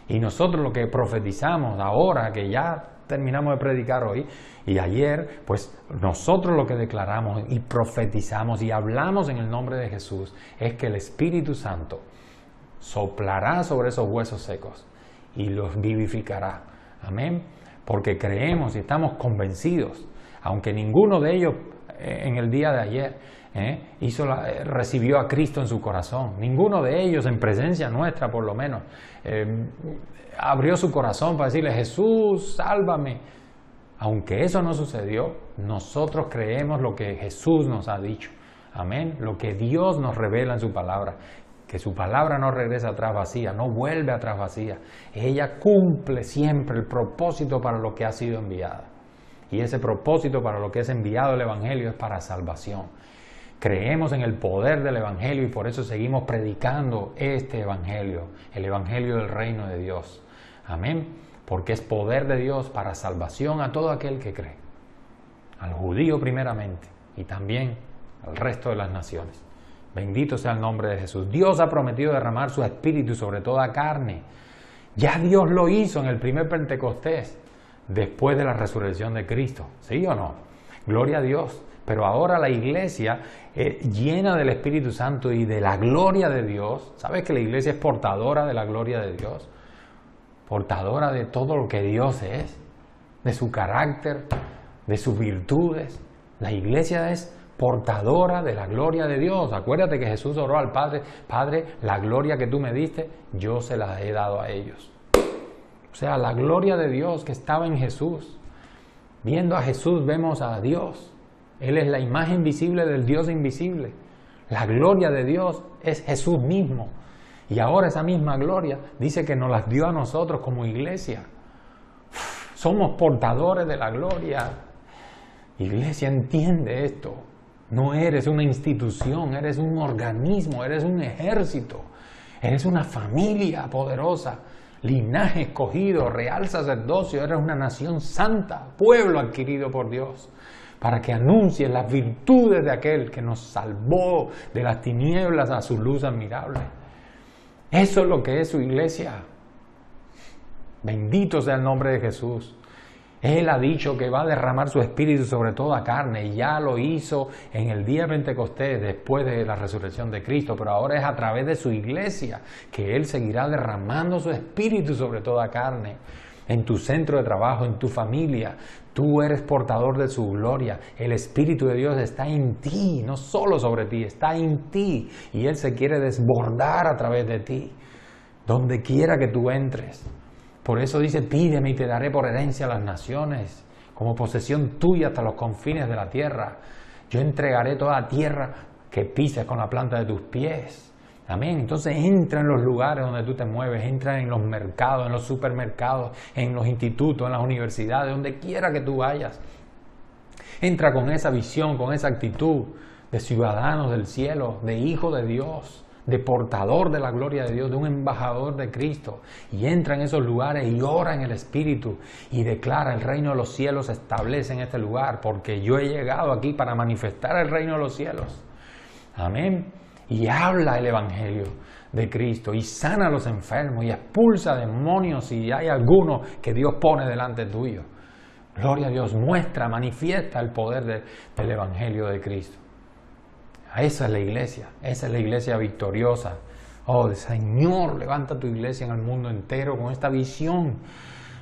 Y nosotros lo que profetizamos ahora, que ya terminamos de predicar hoy y ayer, pues nosotros lo que declaramos y profetizamos y hablamos en el nombre de Jesús es que el Espíritu Santo soplará sobre esos huesos secos y los vivificará. Amén. Porque creemos y estamos convencidos, aunque ninguno de ellos en el día de ayer recibió a Cristo en su corazón, ninguno de ellos en presencia nuestra por lo menos abrió su corazón para decirle, Jesús, sálvame. Aunque eso no sucedió, nosotros creemos lo que Jesús nos ha dicho. Amén. Lo que Dios nos revela en su palabra. Que su palabra no regresa atrás vacía, no vuelve atrás vacía. Ella cumple siempre el propósito para lo que ha sido enviada. Y ese propósito para lo que es enviado el Evangelio es para salvación. Creemos en el poder del Evangelio y por eso seguimos predicando este Evangelio, el Evangelio del reino de Dios. Amén. Porque es poder de Dios para salvación a todo aquel que cree. Al judío primeramente y también al resto de las naciones. Bendito sea el nombre de Jesús. Dios ha prometido derramar su Espíritu sobre toda carne. Ya Dios lo hizo en el primer Pentecostés, después de la resurrección de Cristo. ¿Sí o no? Gloria a Dios. Pero ahora la iglesia llena del Espíritu Santo y de la gloria de Dios. ¿Sabes que la iglesia es portadora de la gloria de Dios? Portadora de todo lo que Dios es, de su carácter, de sus virtudes. La iglesia es portadora de la gloria de Dios. Acuérdate que Jesús oró al Padre, Padre, la gloria que tú me diste, yo se la he dado a ellos. O sea, la gloria de Dios que estaba en Jesús. Viendo a Jesús vemos a Dios. Él es la imagen visible del Dios invisible. La gloria de Dios es Jesús mismo. Y ahora esa misma gloria dice que nos las dio a nosotros como iglesia. Somos portadores de la gloria. Iglesia, entiende esto. No eres una institución, eres un organismo, eres un ejército, eres una familia poderosa, linaje escogido, real sacerdocio, eres una nación santa, pueblo adquirido por Dios, para que anuncies las virtudes de aquel que nos salvó de las tinieblas a su luz admirable. Eso es lo que es su iglesia. Bendito sea el nombre de Jesús. Él ha dicho que va a derramar su Espíritu sobre toda carne y ya lo hizo en el día de Pentecostés después de la resurrección de Cristo, pero ahora es a través de su iglesia que Él seguirá derramando su Espíritu sobre toda carne. En tu centro de trabajo, en tu familia, tú eres portador de su gloria. El Espíritu de Dios está en ti, no solo sobre ti, está en ti y Él se quiere desbordar a través de ti, donde quiera que tú entres. Por eso dice, pídeme y te daré por herencia a las naciones, como posesión tuya hasta los confines de la tierra. Yo entregaré toda la tierra que pises con la planta de tus pies. Amén. Entonces entra en los lugares donde tú te mueves, entra en los mercados, en los supermercados, en los institutos, en las universidades, donde quiera que tú vayas. Entra con esa visión, con esa actitud de ciudadanos del cielo, de hijos de Dios. de portador de la gloria de Dios, de un embajador de Cristo, y entra en esos lugares y ora en el Espíritu y declara: el reino de los cielos se establece en este lugar, porque yo he llegado aquí para manifestar el reino de los cielos. Amén. Y habla el Evangelio de Cristo y sana a los enfermos y expulsa demonios si hay alguno que Dios pone delante tuyo. Gloria a Dios, muestra, manifiesta el poder del Evangelio de Cristo. Esa es la iglesia victoriosa. Oh, Señor, levanta tu iglesia en el mundo entero con esta visión.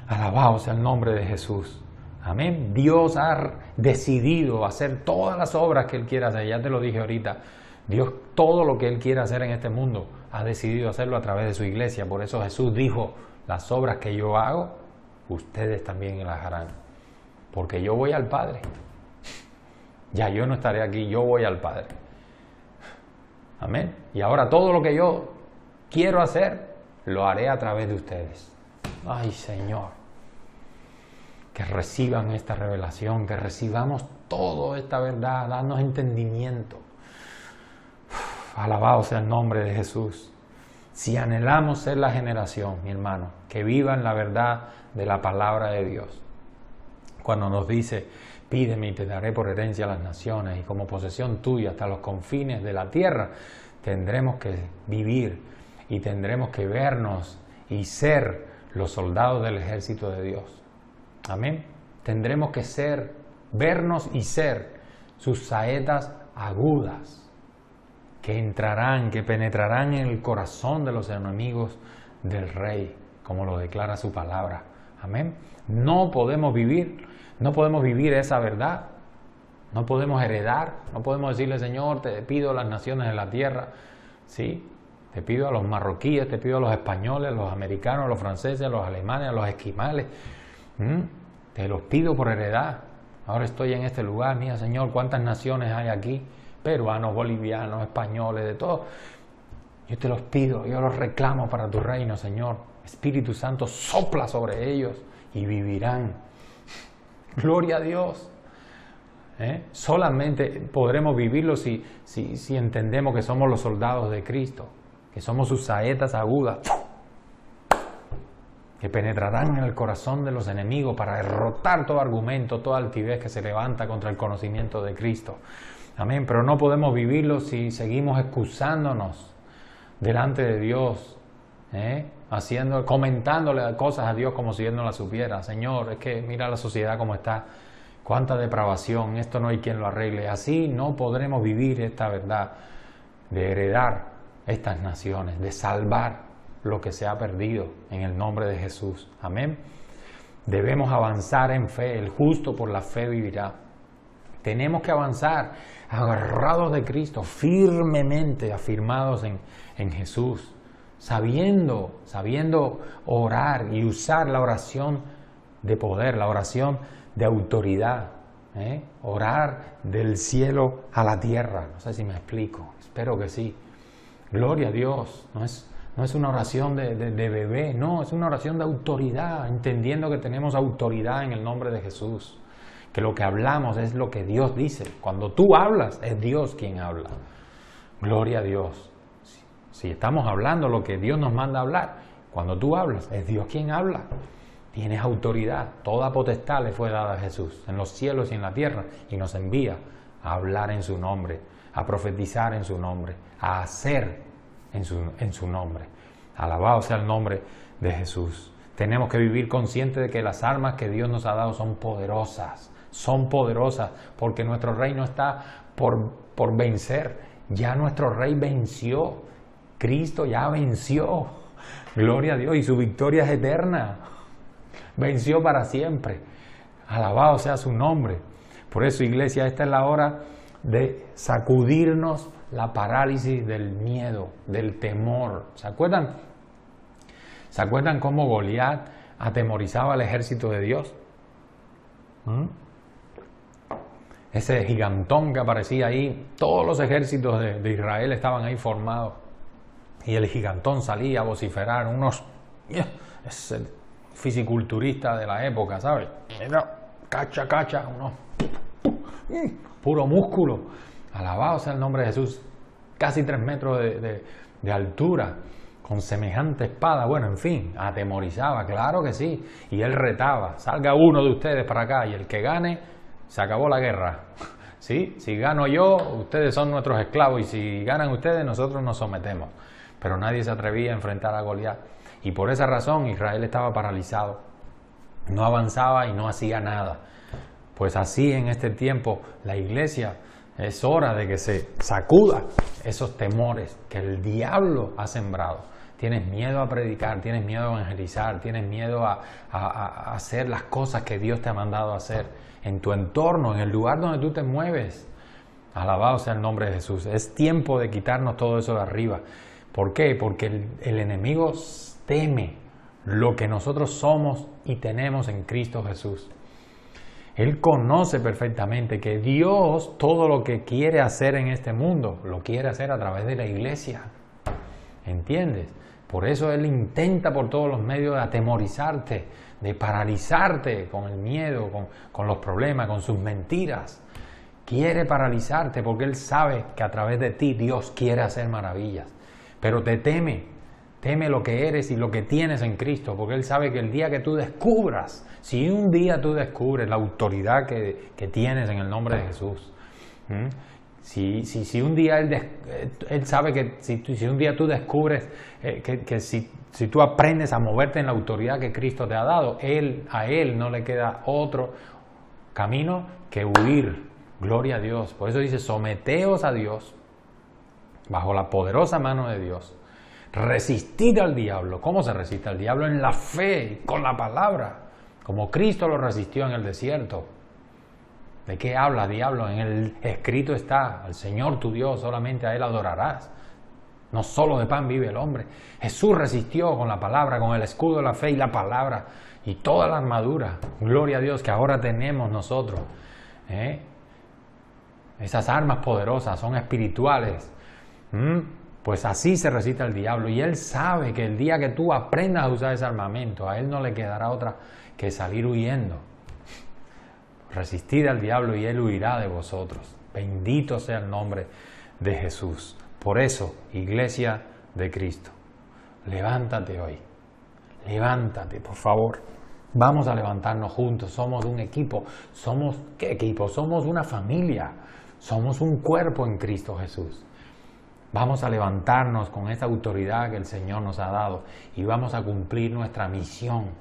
Alabado sea el nombre de Jesús. Amén. Dios ha decidido hacer todas las obras que Él quiere hacer. Ya te lo dije ahorita. Dios, todo lo que Él quiere hacer en este mundo, ha decidido hacerlo a través de su iglesia. Por eso Jesús dijo: las obras que yo hago, ustedes también las harán. Porque yo voy al Padre. Ya yo no estaré aquí, yo voy al Padre. Amén. Y ahora todo lo que yo quiero hacer, lo haré a través de ustedes. Ay, Señor. Que reciban esta revelación, que recibamos toda esta verdad, danos entendimiento. Alabado sea el nombre de Jesús. Si anhelamos ser la generación, mi hermano, que viva en la verdad de la palabra de Dios. Cuando nos dice: pídeme y te daré por herencia a las naciones y como posesión tuya hasta los confines de la tierra, tendremos que vivir y tendremos que vernos y ser los soldados del ejército de Dios. Amén. Tendremos que vernos y ser sus saetas agudas, que entrarán, que penetrarán en el corazón de los enemigos del Rey, como lo declara su palabra. Amén. No podemos vivir esa verdad. No podemos heredar, no podemos decirle: Señor, te pido a las naciones de la tierra. Sí, te pido a los marroquíes, te pido a los españoles, a los americanos, a los franceses, a los alemanes, a los esquimales. Te los pido por heredad. Ahora estoy en este lugar. Mira, Señor, cuántas naciones hay aquí. Peruanos, bolivianos, españoles, de todo. Yo te los pido, yo los reclamo para tu reino, Señor. Espíritu Santo, sopla sobre ellos y vivirán. Gloria a Dios. Solamente podremos vivirlo si entendemos que somos los soldados de Cristo, que somos sus saetas agudas, que penetrarán en el corazón de los enemigos para derrotar todo argumento, toda altivez que se levanta contra el conocimiento de Cristo. Amén. Pero no podemos vivirlo si seguimos excusándonos delante de Dios, comentándole cosas a Dios como si Él no las supiera. Señor, es que mira la sociedad como está, cuánta depravación, esto no hay quien lo arregle. Así no podremos vivir esta verdad de heredar estas naciones, de salvar lo que se ha perdido en el nombre de Jesús. Amén. Debemos avanzar en fe, el justo por la fe vivirá. Tenemos que avanzar agarrados de Cristo, firmemente afirmados en Jesús, sabiendo orar y usar la oración de poder, la oración de autoridad, orar del cielo a la tierra. No sé si me explico, espero que sí. Gloria a Dios, no es una oración de bebé, no, es una oración de autoridad, entendiendo que tenemos autoridad en el nombre de Jesús. Que lo que hablamos es lo que Dios dice. Cuando tú hablas, es Dios quien habla. Gloria a Dios. Si estamos hablando lo que Dios nos manda a hablar, cuando tú hablas, es Dios quien habla. Tienes autoridad. Toda potestad le fue dada a Jesús, en los cielos y en la tierra, y nos envía a hablar en su nombre, a profetizar en su nombre, a hacer en su nombre. Alabado sea el nombre de Jesús. Tenemos que vivir conscientes de que las armas que Dios nos ha dado son poderosas, porque nuestro reino está por vencer. Ya nuestro rey venció, Cristo ya venció, gloria a Dios, y su victoria es eterna, venció para siempre. Alabado sea su nombre. Por eso, iglesia, esta es la hora de sacudirnos la parálisis del miedo, del temor. ¿Se acuerdan cómo Goliat atemorizaba al ejército de Dios? Ese gigantón que aparecía ahí, todos los ejércitos de Israel estaban ahí formados, y el gigantón salía a vociferar, es el fisiculturista de la época, ¿sabes? Cacha, puro músculo. Alabado sea el nombre de Jesús. Casi 3 metros de altura, con semejante espada. Bueno, en fin, atemorizaba, claro que sí. Y él retaba, salga uno de ustedes para acá y el que gane, se acabó la guerra. ¿Sí? Si gano yo, ustedes son nuestros esclavos y si ganan ustedes, nosotros nos sometemos. Pero nadie se atrevía a enfrentar a Goliat. Y por esa razón Israel estaba paralizado. No avanzaba y no hacía nada. Pues así en este tiempo la iglesia es hora de que se sacuda esos temores que el diablo ha sembrado. Tienes miedo a predicar, tienes miedo a evangelizar, tienes miedo a hacer las cosas que Dios te ha mandado a hacer en tu entorno, en el lugar donde tú te mueves. Alabado sea el nombre de Jesús. Es tiempo de quitarnos todo eso de arriba. ¿Por qué? Porque el enemigo teme lo que nosotros somos y tenemos en Cristo Jesús. Él conoce perfectamente que Dios todo lo que quiere hacer en este mundo lo quiere hacer a través de la iglesia. ¿Entiendes? Por eso Él intenta por todos los medios de atemorizarte, de paralizarte con el miedo, con los problemas, con sus mentiras. Quiere paralizarte porque Él sabe que a través de ti Dios quiere hacer maravillas. Pero te teme lo que eres y lo que tienes en Cristo, porque Él sabe que el día que tú descubras, si un día tú descubres la autoridad que tienes en el nombre de Jesús, si un día Él sabe que si un día tú descubres que si tú aprendes a moverte en la autoridad que Cristo te ha dado, a Él no le queda otro camino que huir. Gloria a Dios. Por eso dice, someteos a Dios bajo la poderosa mano de Dios. Resistid al diablo. ¿Cómo se resiste al diablo? En la fe, con la palabra, como Cristo lo resistió en el desierto. ¿De qué habla, diablo? En el escrito está, al Señor tu Dios, solamente a Él adorarás. No solo de pan vive el hombre. Jesús resistió con la palabra, con el escudo de la fe y la palabra, y toda la armadura, gloria a Dios, que ahora tenemos nosotros. Esas armas poderosas son espirituales. Pues así se resiste al diablo, y Él sabe que el día que tú aprendas a usar ese armamento, a Él no le quedará otra que salir huyendo. Resistid al diablo y Él huirá de vosotros. Bendito sea el nombre de Jesús. Por eso, Iglesia de Cristo, levántate hoy. Levántate, por favor. Vamos a levantarnos juntos. Somos un equipo. ¿Somos qué equipo? Somos una familia. Somos un cuerpo en Cristo Jesús. Vamos a levantarnos con esta autoridad que el Señor nos ha dado y vamos a cumplir nuestra misión.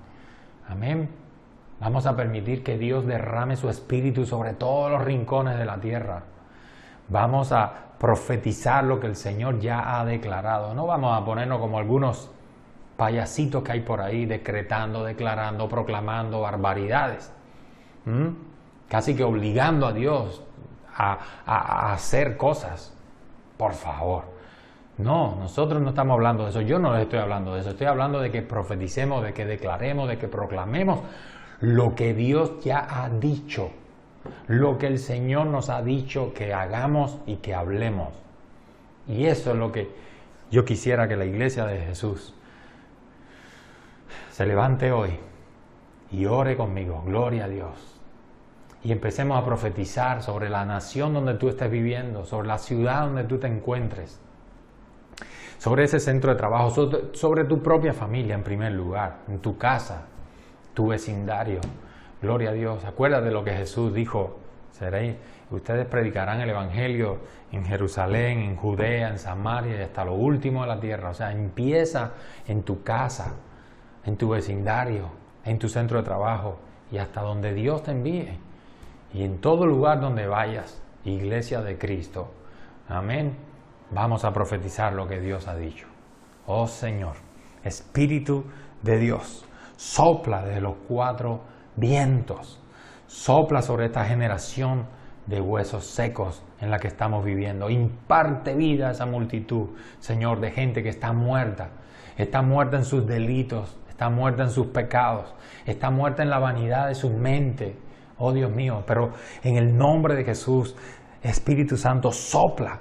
Amén. Vamos a permitir que Dios derrame su espíritu sobre todos los rincones de la tierra. Vamos a profetizar lo que el Señor ya ha declarado. No vamos a ponernos como algunos payasitos que hay por ahí decretando, declarando, proclamando barbaridades. Casi que obligando a Dios a hacer cosas. Por favor. No, nosotros no estamos hablando de eso. Yo no les estoy hablando de eso. Estoy hablando de que profeticemos, de que declaremos, de que proclamemos lo que Dios ya ha dicho. Lo que el Señor nos ha dicho que hagamos y que hablemos. Y eso es lo que yo quisiera que la iglesia de Jesús se levante hoy y ore conmigo. Gloria a Dios. Y empecemos a profetizar sobre la nación donde tú estés viviendo, sobre la ciudad donde tú te encuentres, sobre ese centro de trabajo, sobre tu propia familia en primer lugar, en tu casa, tu vecindario. Gloria a Dios. Acuérdate de lo que Jesús dijo. Ustedes predicarán el Evangelio en Jerusalén, en Judea, en Samaria y hasta lo último de la tierra. O sea, empieza en tu casa, en tu vecindario, en tu centro de trabajo y hasta donde Dios te envíe. Y en todo lugar donde vayas, Iglesia de Cristo, amén, vamos a profetizar lo que Dios ha dicho. Oh Señor, Espíritu de Dios, sopla de los cuatro vientos, sopla sobre esta generación de huesos secos en la que estamos viviendo. Imparte vida a esa multitud, Señor, de gente que está muerta en sus delitos, está muerta en sus pecados, está muerta en la vanidad de su mente. Oh Dios mío, pero en el nombre de Jesús, Espíritu Santo, sopla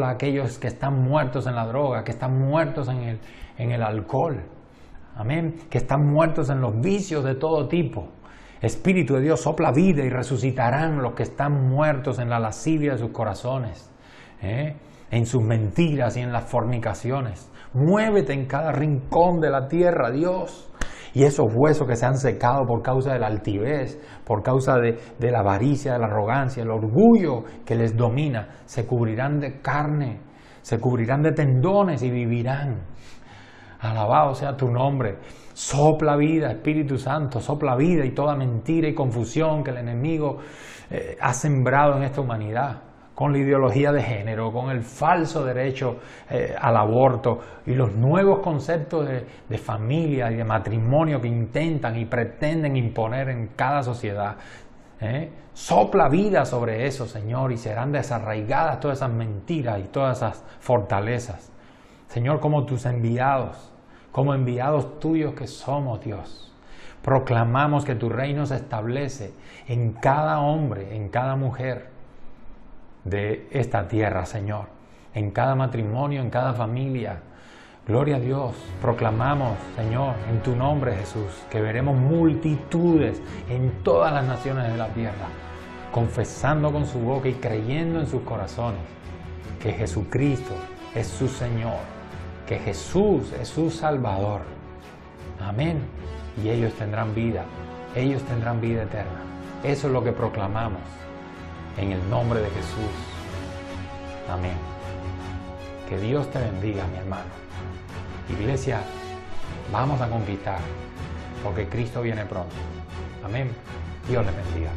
a aquellos que están muertos en la droga, que están muertos en el alcohol, amén, que están muertos en los vicios de todo tipo. Espíritu de Dios, sopla vida y resucitarán los que están muertos en la lascivia de sus corazones. en sus mentiras y en las fornicaciones. Muévete en cada rincón de la tierra, Dios. Y esos huesos que se han secado por causa de la altivez, por causa de la avaricia, de la arrogancia, el orgullo que les domina, se cubrirán de carne, se cubrirán de tendones y vivirán. Alabado sea tu nombre. Sopla vida, Espíritu Santo, sopla vida y toda mentira y confusión que el enemigo ha sembrado en esta humanidad, con la ideología de género, con el falso derecho al aborto y los nuevos conceptos de familia y de matrimonio que intentan y pretenden imponer en cada sociedad. Sopla vida sobre eso, Señor, y serán desarraigadas todas esas mentiras y todas esas fortalezas. Señor, como tus enviados, como enviados tuyos que somos, Dios, proclamamos que tu reino se establece en cada hombre, en cada mujer de esta tierra, Señor, en cada matrimonio, en cada familia. Gloria a Dios. Proclamamos, Señor, en tu nombre, Jesús, que veremos multitudes en todas las naciones de la tierra, confesando con su boca y creyendo en sus corazones que Jesucristo es su Señor, que Jesús es su Salvador. Amén. Y ellos tendrán vida eterna. Eso es lo que proclamamos en el nombre de Jesús. Amén. Que Dios te bendiga, mi hermano. Iglesia, vamos a conquistar, porque Cristo viene pronto. Amén. Dios les bendiga.